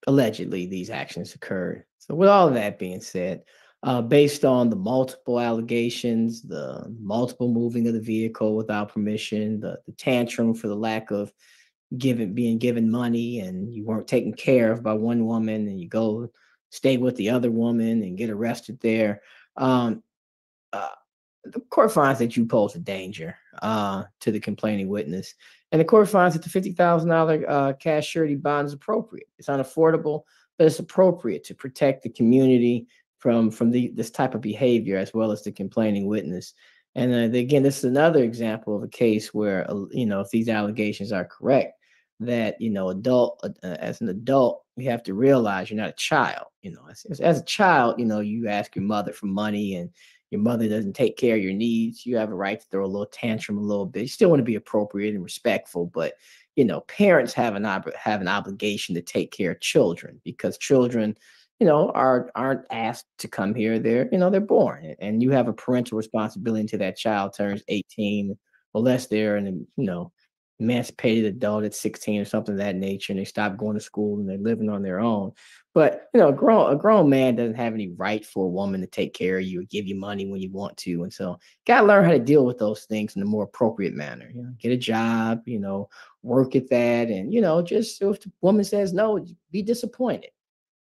[SPEAKER 5] Allegedly, these actions occurred. So with all of that being said, based on the multiple allegations, the multiple moving of the vehicle without permission, the tantrum for the lack of being given money and you weren't taken care of by one woman and you go stay with the other woman and get arrested there. Um, uh, the court finds that you pose a danger to the complaining witness. And the court finds that the $50,000 cash surety bond is appropriate. It's unaffordable, but it's appropriate to protect the community from this type of behavior as well as the complaining witness. And again, this is another example of a case where, if these allegations are correct, that, as an adult, you have to realize you're not a child. As a child, you ask your mother for money and your mother doesn't take care of your needs. You have a right to throw a little tantrum a little bit. You still want to be appropriate and respectful, but parents have an obligation to take care of children because children, aren't asked to come here. They're born, and you have a parental responsibility until that child turns 18, unless they're emancipated adult at 16 or something of that nature, and they stop going to school and they're living on their own. But a grown man doesn't have any right for a woman to take care of you or give you money when you want to. And so gotta learn how to deal with those things in a more appropriate manner. Get a job, work at that. And just if the woman says no, be disappointed.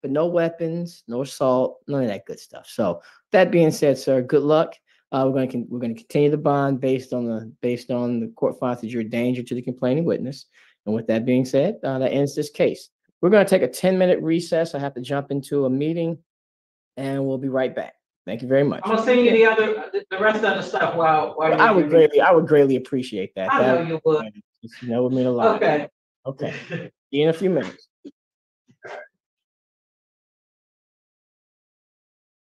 [SPEAKER 5] But no weapons, no assault, none of that good stuff. So that being said, sir, good luck. We're going to continue the bond based on the court finds that you're a danger to the complaining witness. And with that being said, that ends this case. We're going to take a 10-minute recess. I have to jump into a meeting, and we'll be right back. Thank you very much.
[SPEAKER 1] I'm gonna send you the rest of the stuff while
[SPEAKER 5] I would greatly appreciate that.
[SPEAKER 1] I know you would.
[SPEAKER 5] That would mean a lot.
[SPEAKER 1] Okay.
[SPEAKER 5] Okay. See you in a few minutes.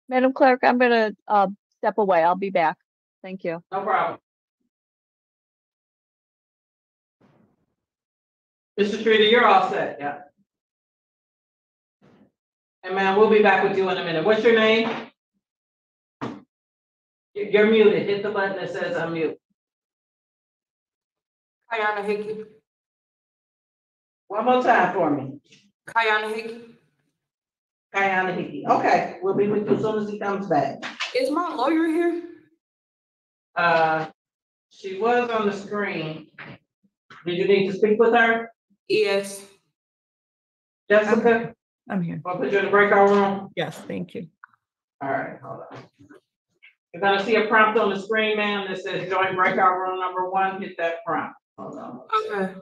[SPEAKER 2] Madam Clerk, I'm gonna step away. I'll be back. Thank you.
[SPEAKER 1] No problem. Mr. Streeter, you're all set, yeah. And ma'am, we'll be back with you in a minute. What's your name? You're muted. Hit the button that says unmute.
[SPEAKER 13] Kayana Hickey.
[SPEAKER 1] One more time for me.
[SPEAKER 13] Kayana Hickey.
[SPEAKER 1] Kayana Hickey. Okay, we'll be with you as soon as he comes back.
[SPEAKER 13] Is my lawyer here?
[SPEAKER 1] She was on the screen. Did you need to speak with her?
[SPEAKER 13] Yes.
[SPEAKER 1] Jessica?
[SPEAKER 3] I'm here.
[SPEAKER 1] I'll put you in the breakout room.
[SPEAKER 3] Yes, thank you.
[SPEAKER 1] All right, hold on. You're gonna see a prompt on the screen, ma'am, that says join breakout room number 1. Hit that prompt. Hold on.
[SPEAKER 13] Okay.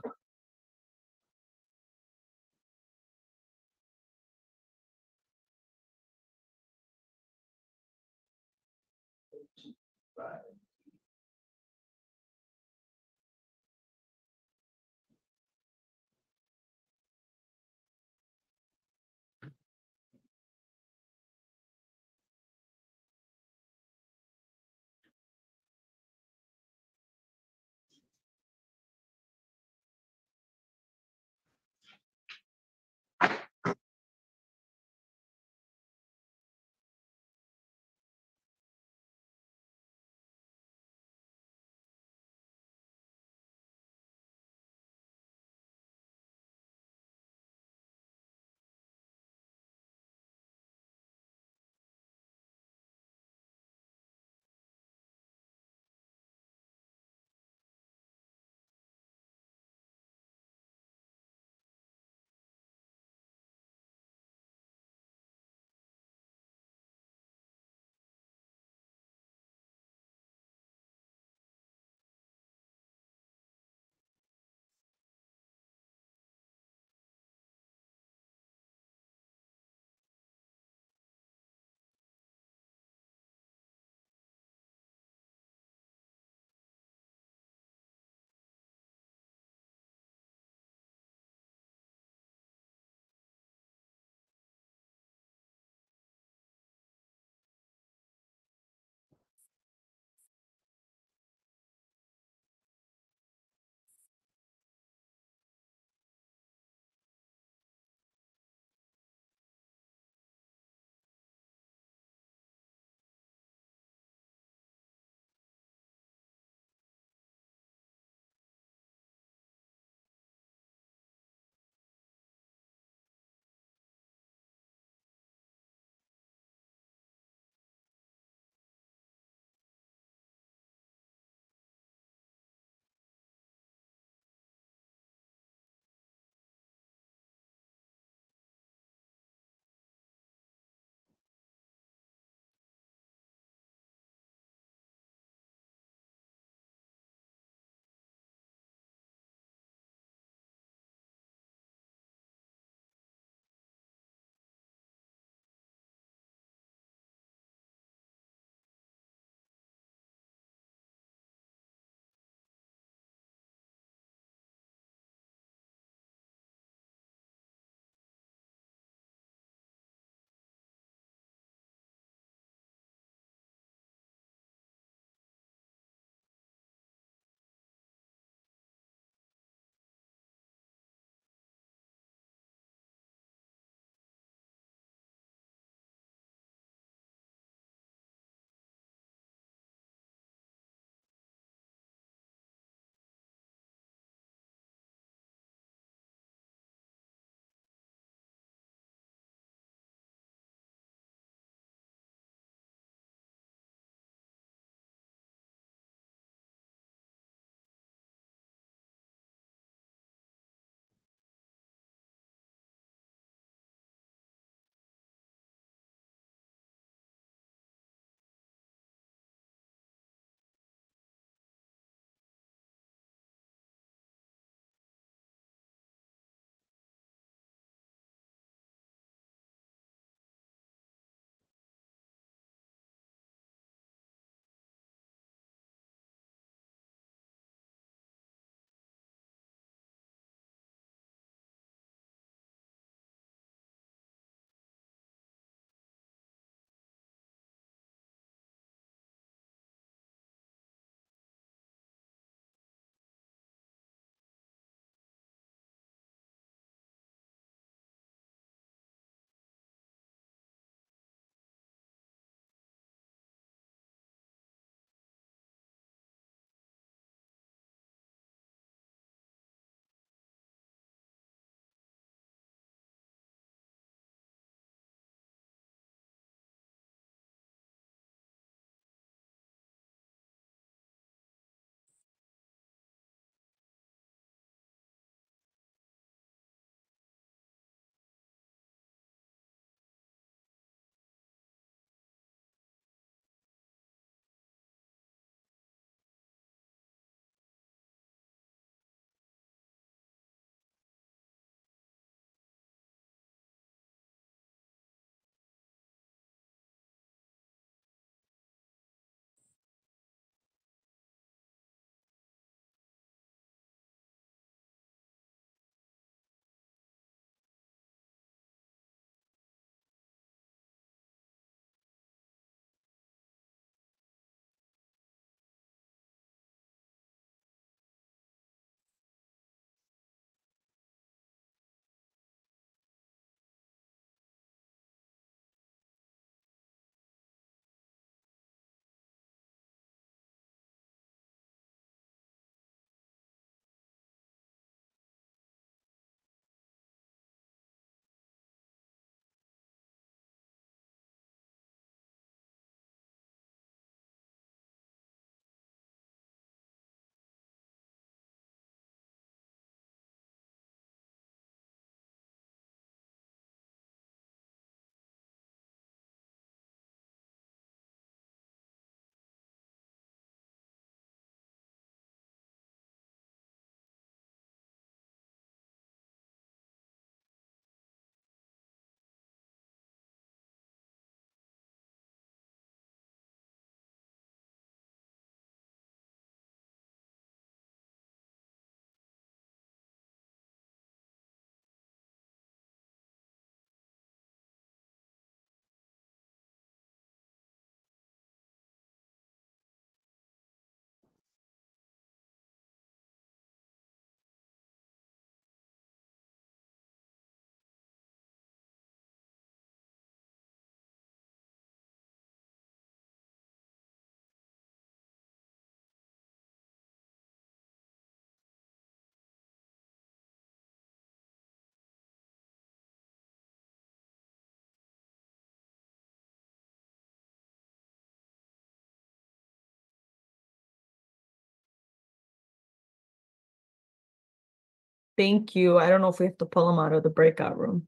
[SPEAKER 3] Thank you. I don't know if we have to pull them out of the breakout room.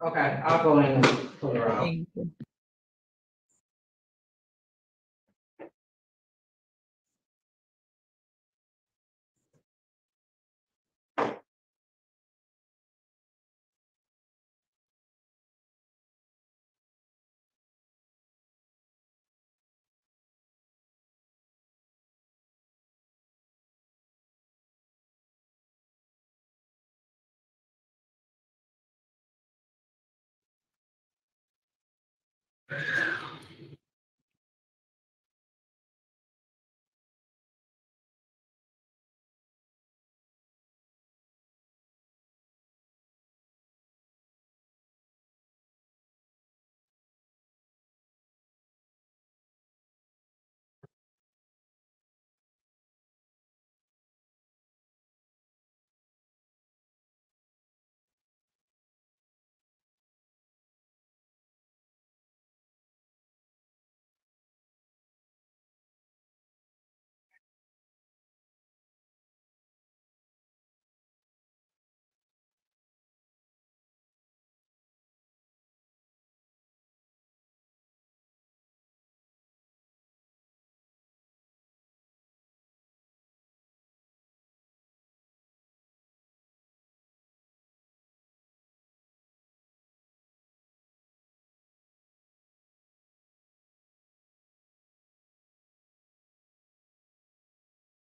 [SPEAKER 1] Okay, I'll go in and pull her out.
[SPEAKER 3] Thank you.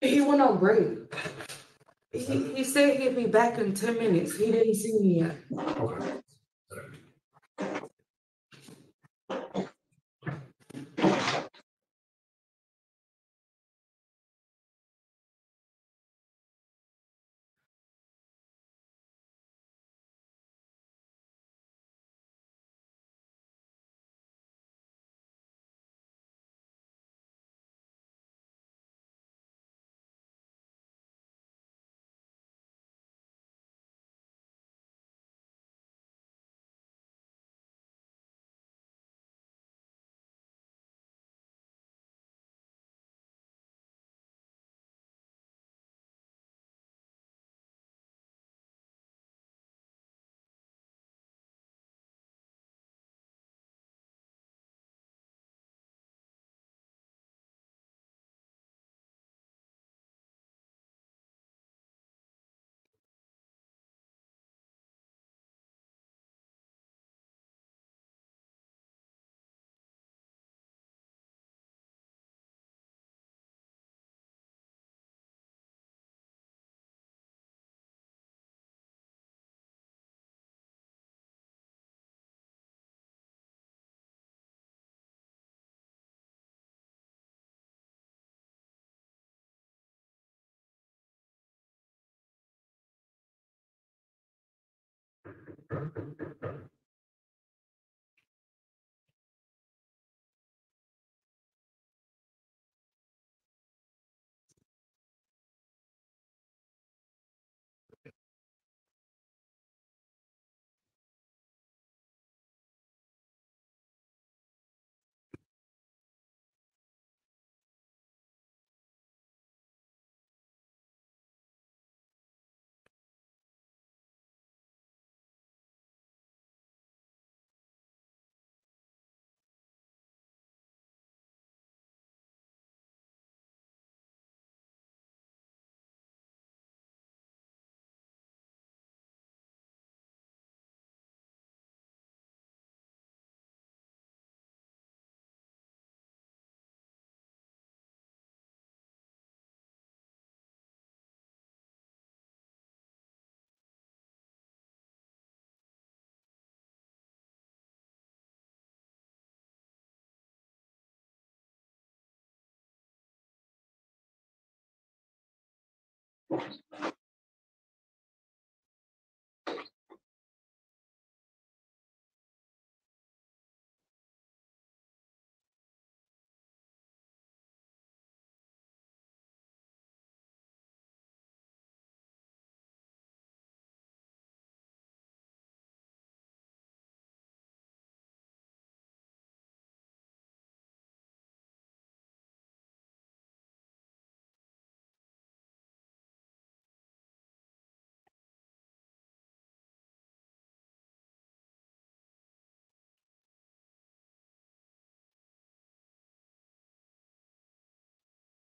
[SPEAKER 13] He went on break. He said he'd be back in 10 minutes. He didn't see me yet.
[SPEAKER 14] Okay.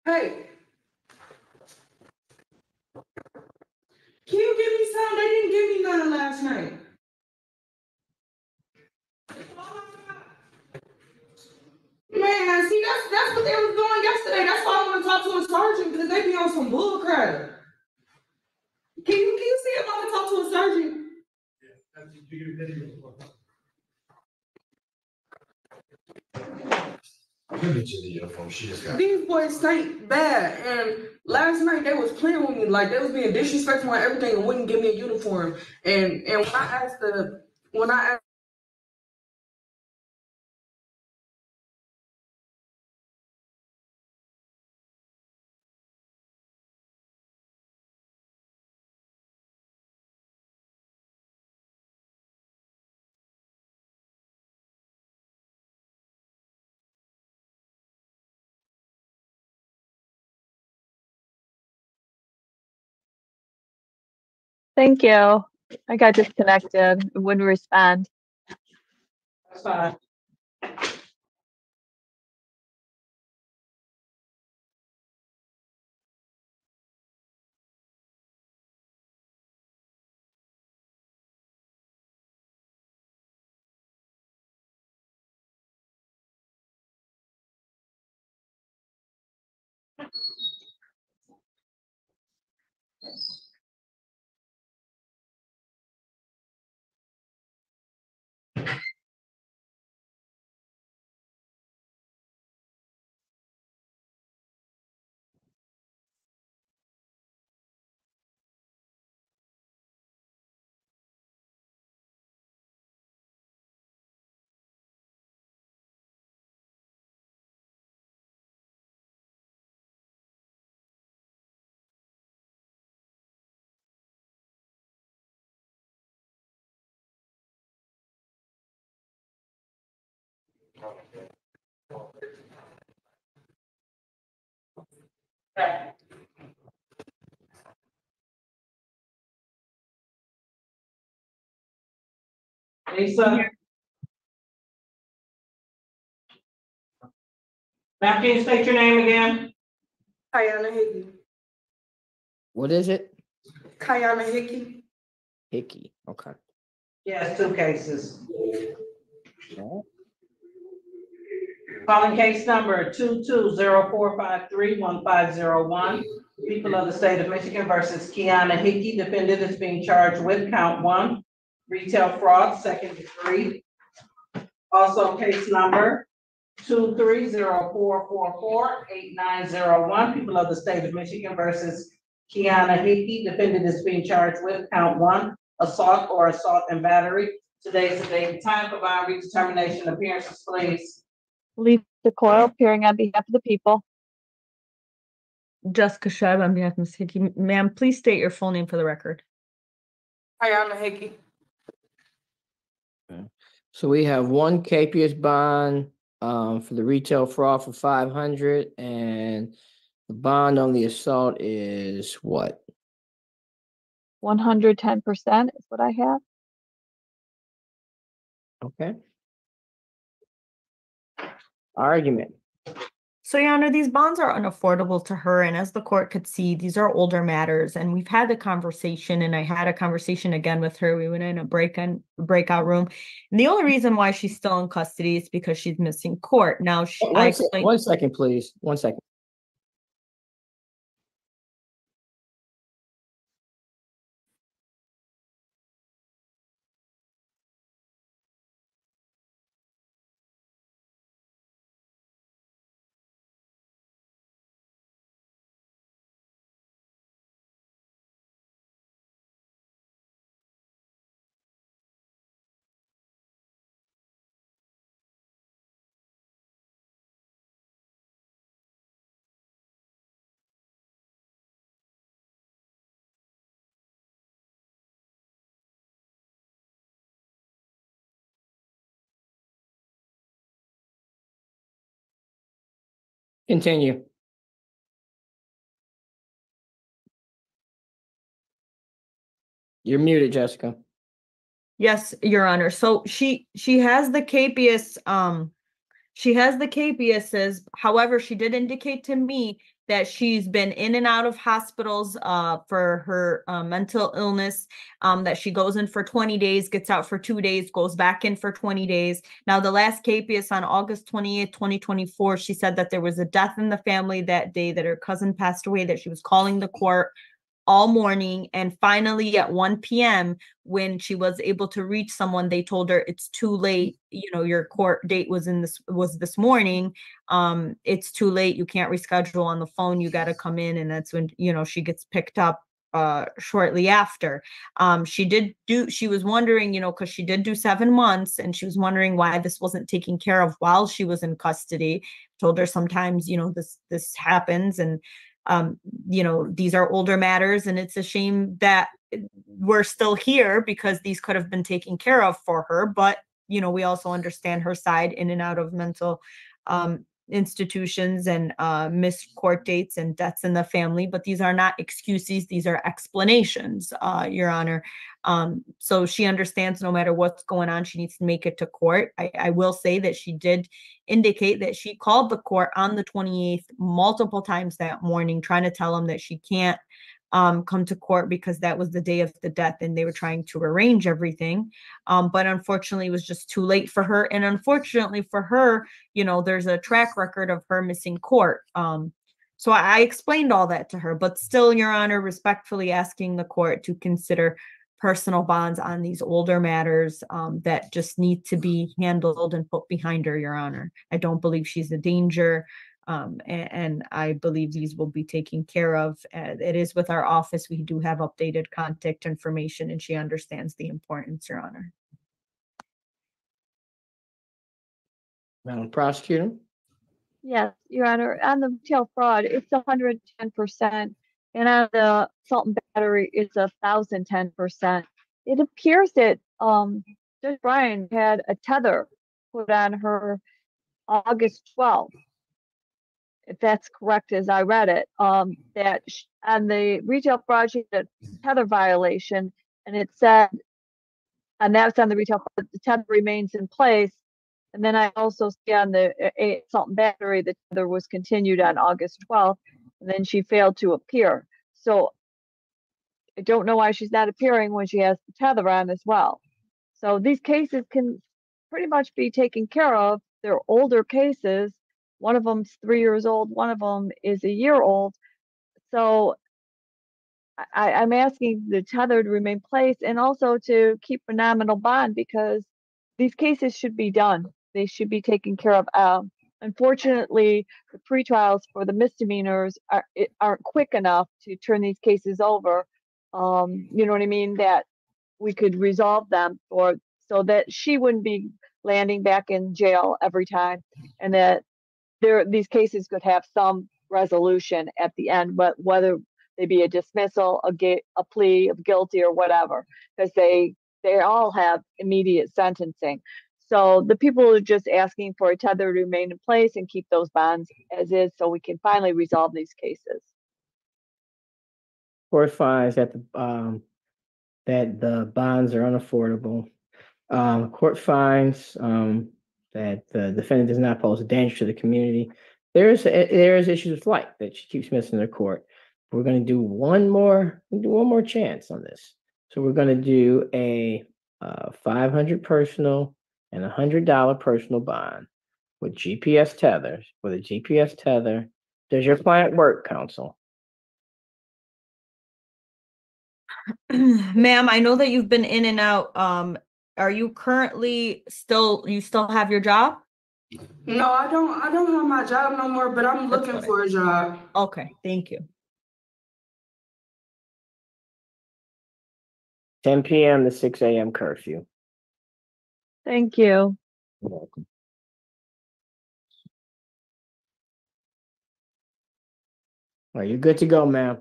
[SPEAKER 16] Hey. Can you give me some? They didn't give me none last night. Man, see, that's what they was doing yesterday. That's why I want to talk to a sergeant, because they be on some bull crap. Can you see if I can talk to a sergeant? These boys stink bad, and last night they was playing with me, like they was being disrespectful and everything, and wouldn't give me a uniform. And when I asked.
[SPEAKER 2] Thank you. I got disconnected. It wouldn't respond.
[SPEAKER 1] That's fine. Lisa? Now, can you state your name again?
[SPEAKER 16] Kayana Hickey.
[SPEAKER 5] What is it?
[SPEAKER 16] Kayana Hickey.
[SPEAKER 5] Hickey, okay.
[SPEAKER 1] Yes, 2 cases.
[SPEAKER 5] Alright.
[SPEAKER 1] Calling case number 220453150 People of the State of Michigan versus Kiana Hickey. Defendant is being charged with count 1, retail fraud, 2nd degree. Also case number 230444890 People of the State of Michigan versus Kiana Hickey. Defendant is being charged with count 1, assault or assault and battery. Today is the date and time for bond redetermination. Appearances, please.
[SPEAKER 2] Lisa Coyle, appearing on behalf of the people.
[SPEAKER 3] Jessica Shebb on behalf of Ms. Hickey. Ma'am, please state your full name for the record.
[SPEAKER 16] Kayana Hickey.
[SPEAKER 5] Okay. So we have 1 capious bond for the retail fraud for 500, and the bond on the assault is what?
[SPEAKER 2] 110% is what I have.
[SPEAKER 5] Okay. Argument.
[SPEAKER 3] So, Your Honor, these bonds are unaffordable to her. And as the court could see, these are older matters. And we've had the conversation, and I had a conversation again with her. We went in a breakout room. And the only reason why she's still in custody is because she's missing court. Now,
[SPEAKER 5] One second, please. 1 second. Continue. You're muted, Jessica.
[SPEAKER 3] Yes, Your Honor. So she has the capias, she has the capiases. However, she did indicate to me that she's been in and out of hospitals for her mental illness, that she goes in for 20 days, gets out for 2 days, goes back in for 20 days. Now, the last capias on August 28th, 2024, she said that there was a death in the family that day, that her cousin passed away, that she was calling the court all morning. And finally at 1 p.m., when she was able to reach someone, they told her it's too late. You know, your court date was this morning. It's too late. You can't reschedule on the phone. You got to come in. And that's when, you know, she gets picked up shortly after. She was wondering, you know, because she did do 7 months, and she was wondering why this wasn't taken care of while she was in custody. Told her sometimes, you know, this happens, and you know, these are older matters, and it's a shame that we're still here because these could have been taken care of for her. But, you know, we also understand her side, in and out of mental institutions and missed court dates and deaths in the family. But these are not excuses. These are explanations, Your Honor. So she understands no matter what's going on, she needs to make it to court. I will say that she did indicate that she called the court on the 28th multiple times that morning, trying to tell them that she can't come to court because that was the day of the death and they were trying to arrange everything. But unfortunately, it was just too late for her. And unfortunately for her, you know, there's a track record of her missing court. So I explained all that to her, but still, Your Honor, respectfully asking the court to consider personal bonds on these older matters that just need to be handled and put behind her, Your Honor. I don't believe she's a danger. And I believe these will be taken care of. It is with our office. We do have updated contact information, and she understands the importance, Your Honor.
[SPEAKER 5] Madam Prosecutor?
[SPEAKER 2] Yes, Your Honor, on the retail fraud, it's 110%, and on the assault and battery, it's 1,010%. It appears that Judge Bryan had a tether put on her August 12th, if that's correct as I read it, that on the retail fraud, she had a tether violation, and it said, and that's on the retail fraud, the tether remains in place. And then I also see on the assault and battery, the tether was continued on August 12th, and then she failed to appear. So I don't know why she's not appearing when she has the tether on as well. So these cases can pretty much be taken care of. They're older cases. One of them's 3 years old. One of them is a year old. So I'm asking the tether to remain placed and also to keep a nominal bond because these cases should be done. They should be taken care of. Unfortunately, the pretrials for the misdemeanors aren't quick enough to turn these cases over. You know what I mean? That we could resolve them so that she wouldn't be landing back in jail every time, and that these cases could have some resolution at the end, but whether they be a dismissal, a plea of guilty or whatever, because they all have immediate sentencing. So the people are just asking for a tether to remain in place and keep those bonds as is so we can finally resolve these cases.
[SPEAKER 5] Court finds that the bonds are unaffordable. Court finds that the defendant does not pose a danger to the community. There is issues with flight that she keeps missing the court. We're going to do one more chance on this. So we're going to do a $500 personal and $100 personal bond with GPS tethers. With a GPS tether, does your client work, counsel?
[SPEAKER 3] Ma'am, I know that you've been in and out. Are you currently you still have your job?
[SPEAKER 16] No, I don't have my job no more, but I'm looking for a job.
[SPEAKER 3] Okay, thank you.
[SPEAKER 5] 10 p.m. to 6 a.m. curfew.
[SPEAKER 2] Thank you.
[SPEAKER 5] You're welcome. All right, you're good to go, ma'am.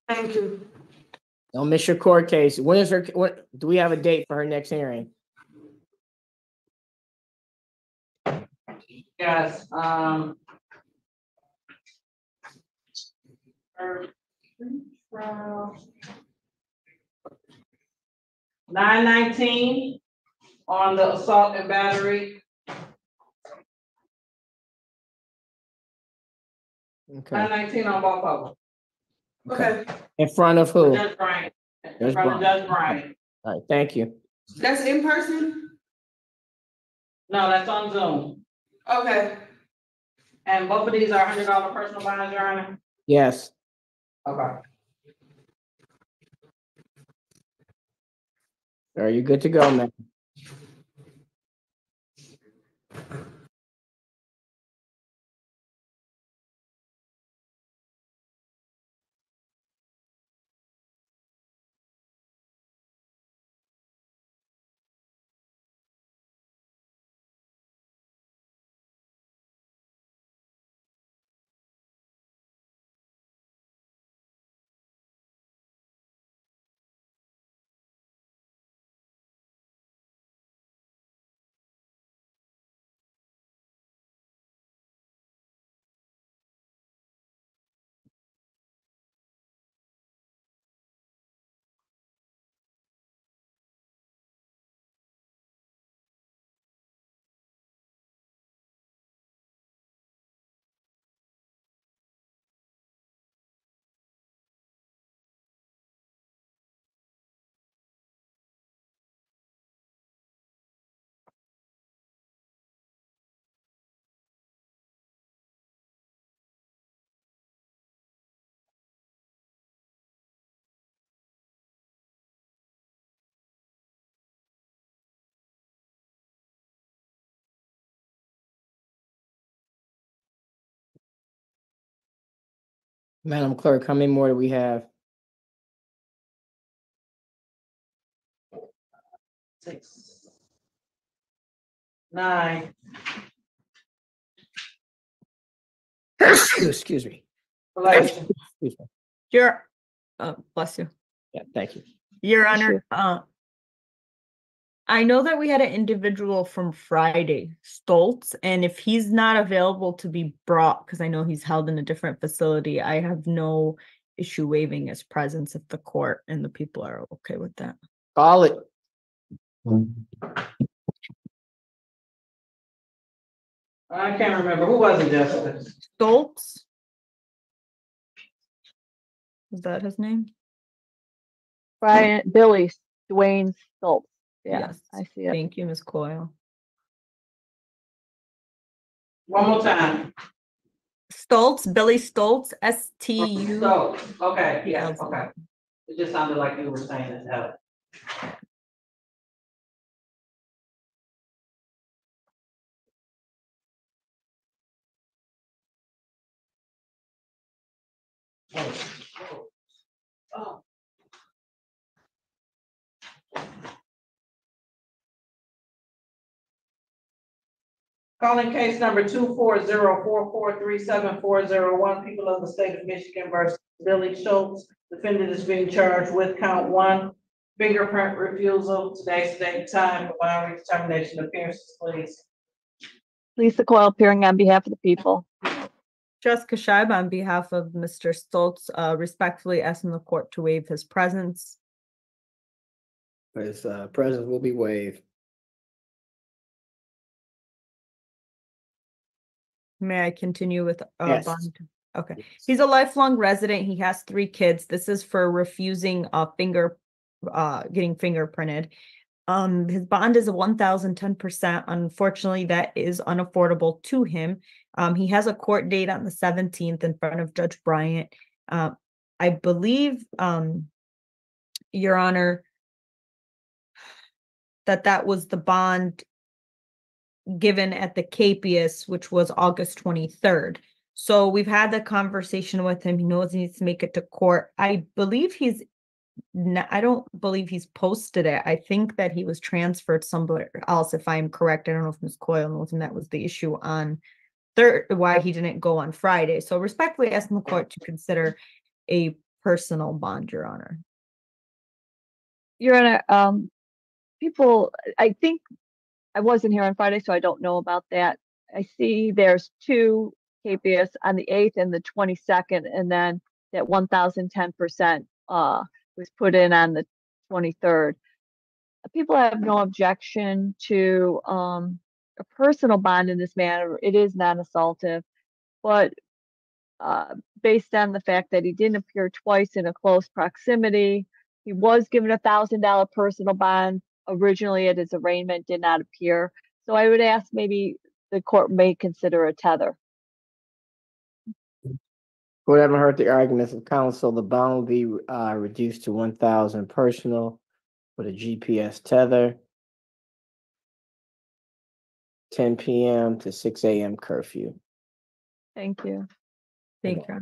[SPEAKER 16] Thank you.
[SPEAKER 5] Don't miss your court case. When do we have a date for her next hearing?
[SPEAKER 1] Yes, 9/19 on the assault and battery.
[SPEAKER 5] Okay.
[SPEAKER 1] 919 on both of them.
[SPEAKER 16] Okay,
[SPEAKER 5] In front of who?
[SPEAKER 1] Judge Bryant. In
[SPEAKER 5] Judge
[SPEAKER 1] front of
[SPEAKER 5] Bryant.
[SPEAKER 1] Judge Bryant.
[SPEAKER 5] All right, thank you.
[SPEAKER 16] that's in person?
[SPEAKER 1] No, that's on Zoom.
[SPEAKER 16] Okay,
[SPEAKER 1] And both of these are $100 personal bonds, Your Honor.
[SPEAKER 5] Yes.
[SPEAKER 1] Okay.
[SPEAKER 5] Are you good to go, man? Madam Clerk, how many more do we have?
[SPEAKER 1] 6, 9,
[SPEAKER 5] Excuse me.
[SPEAKER 1] 11.
[SPEAKER 5] Excuse me.
[SPEAKER 3] Your, bless you.
[SPEAKER 5] Yeah, thank you.
[SPEAKER 3] Your
[SPEAKER 2] Bless you.
[SPEAKER 3] Honor, I know that we had an individual from Friday, Stoltz, and if he's not available to be brought, because I know he's held in a different facility, I have no issue waiving his presence if the court and the people are okay with that.
[SPEAKER 5] Call it.
[SPEAKER 1] I can't remember. Who was it, Jessica?
[SPEAKER 3] Stoltz? Is that his name?
[SPEAKER 2] Billy Dwayne Stoltz. Yeah,
[SPEAKER 3] Yes.
[SPEAKER 2] I see it.
[SPEAKER 3] Thank you, Ms. Coyle.
[SPEAKER 1] One more time.
[SPEAKER 3] Stoltz, Billy Stoltz, STU.
[SPEAKER 1] So, okay, yeah, okay. It just sounded like you were saying it. Oh. Calling case number 24044374001, people of the state of Michigan versus Billy Schultz. Defendant is being charged with count 1, fingerprint refusal, today's date, time, for final redetermination appearances, please.
[SPEAKER 2] Lisa Coyle appearing on behalf of the people.
[SPEAKER 3] Jessica Scheib on behalf of Mr. Stoltz, respectfully asking the court to waive his presence.
[SPEAKER 5] His presence will be waived.
[SPEAKER 3] May I continue with
[SPEAKER 5] Yes.
[SPEAKER 3] bond? Okay. He's a lifelong resident. He has 3 kids. This is for refusing getting fingerprinted. His bond is a 1,010%. Unfortunately, that is unaffordable to him. He has a court date on the 17th in front of Judge Bryant. I believe, Your Honor, that was the bond given at the capias, which was August 23rd. So we've had the conversation with him. He knows he needs to make it to court. I believe I don't believe he's posted it. I think that he was transferred somewhere else, if I'm correct. I don't know if Ms. Coyle knows, and that was the issue on why he didn't go on Friday. So respectfully asking the court to consider a personal bond, Your Honor.
[SPEAKER 2] Your Honor, people, I think I wasn't here on Friday, so I don't know about that. I see there's 2 KPS on the 8th and the 22nd, and then that 1,010% was put in on the 23rd. People have no objection to a personal bond in this matter. It is non-assaultive, but based on the fact that he didn't appear twice in a close proximity. He was given $1,000 personal bond originally at his arraignment, did not appear. So I would ask maybe the court may consider a tether.
[SPEAKER 5] Court having heard the arguments of counsel, the bond will be reduced to 1,000 personal with a GPS tether, 10 p.m. to 6 a.m. curfew.
[SPEAKER 2] Thank you.
[SPEAKER 3] Thank you.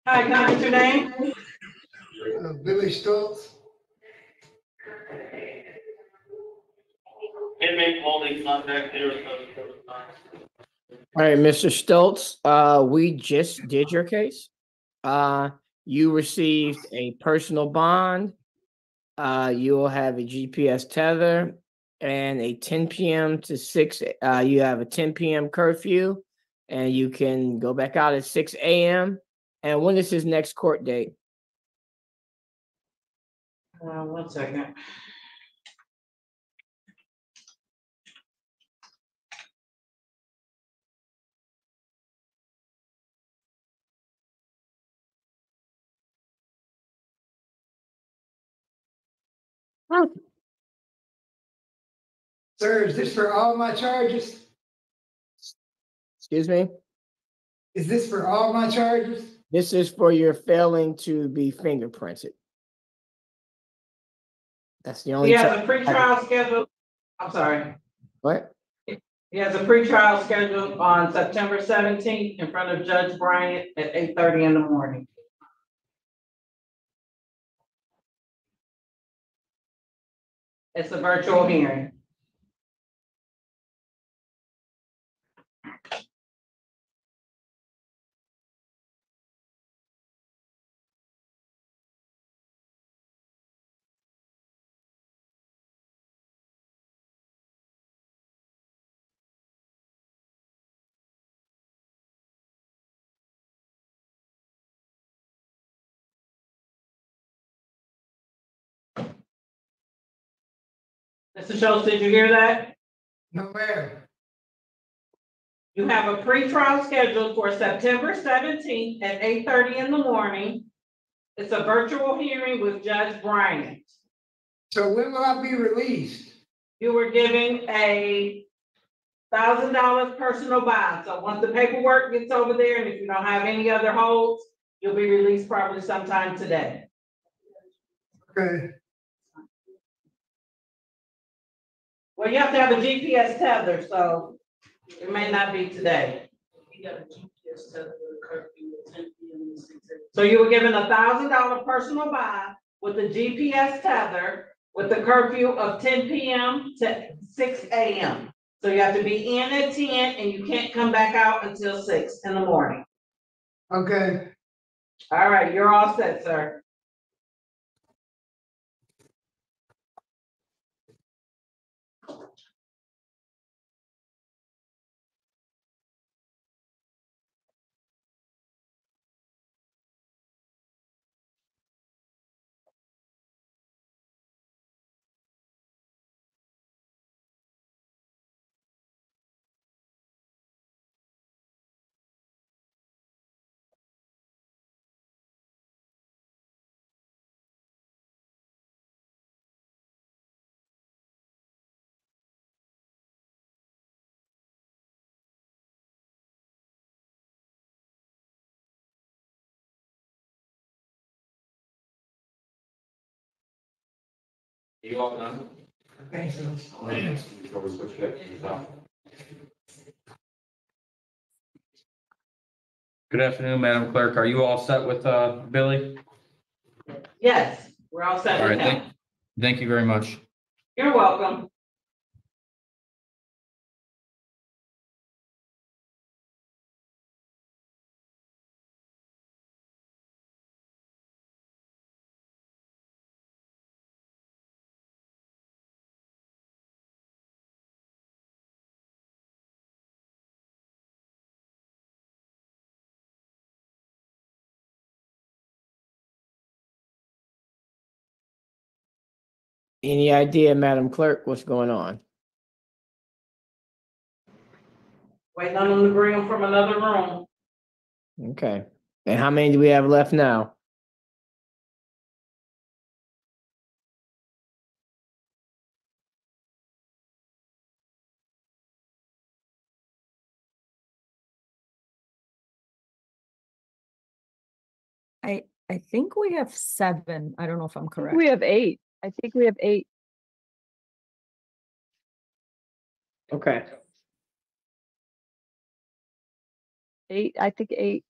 [SPEAKER 1] Hi, can I get your name?
[SPEAKER 17] Billy Stoltz.
[SPEAKER 15] Inmate holding contact here.
[SPEAKER 5] All right, Mr. Stoltz, we just did your case. You received a personal bond. You will have a GPS tether and a 10 p.m. to 6. You have a 10 p.m. curfew, and you can go back out at 6 a.m. And when is his next court date?
[SPEAKER 1] 1 second.
[SPEAKER 17] Sir, is this for all my charges?
[SPEAKER 5] Excuse me?
[SPEAKER 17] Is this for all my charges?
[SPEAKER 5] This is for your failing to be fingerprinted. That's the only.
[SPEAKER 1] He has a pretrial scheduled, I'm sorry.
[SPEAKER 5] What?
[SPEAKER 1] He has a pretrial scheduled on September 17th in front of Judge Bryant at 8:30 in the morning. It's a virtual hearing. Mr. Schultz, did you hear that?
[SPEAKER 17] No, ma'am.
[SPEAKER 1] You have a pretrial scheduled for September 17th at 8:30 in the morning. It's a virtual hearing with Judge Bryant.
[SPEAKER 17] So when will I be released?
[SPEAKER 1] You were given a $1,000 personal bond. So once the paperwork gets over there, and if you don't have any other holds, you'll be released probably sometime today.
[SPEAKER 17] Okay.
[SPEAKER 1] Well, you have to have a GPS tether, so it may not be today. So you were given a $1,000 personal bond with a GPS tether with the curfew of 10 p.m. to 6 a.m. So you have to be in at 10 and you can't come back out until 6 in the morning.
[SPEAKER 17] Okay.
[SPEAKER 1] All right, you're all set, sir.
[SPEAKER 6] You all done?
[SPEAKER 17] Thanks.
[SPEAKER 6] Good afternoon, Madam Clerk. Are you all set with Billy?
[SPEAKER 1] Yes, we're all set
[SPEAKER 6] All
[SPEAKER 1] with
[SPEAKER 6] right,
[SPEAKER 1] him.
[SPEAKER 6] thank you very much.
[SPEAKER 1] You're welcome.
[SPEAKER 5] Any idea, Madam Clerk, what's going on?
[SPEAKER 1] Waiting on them to bring them from another room.
[SPEAKER 5] Okay. And how many do we have left now?
[SPEAKER 3] I think we have 7. I don't know if I'm
[SPEAKER 2] I think
[SPEAKER 3] correct.
[SPEAKER 2] we have 8. I think we have 8.
[SPEAKER 5] Okay.
[SPEAKER 2] 8. I think 8.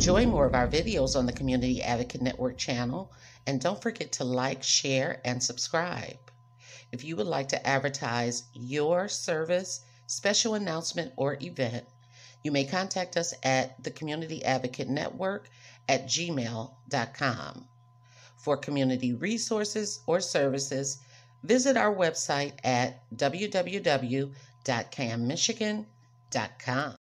[SPEAKER 18] Enjoy more of our videos on the Community Advocate Network channel, and don't forget to like, share, and subscribe. If you would like to advertise your service, special announcement, or event, you may contact us at the Community Advocate Network at gmail.com. For community resources or services, visit our website at www.canmichigan.com.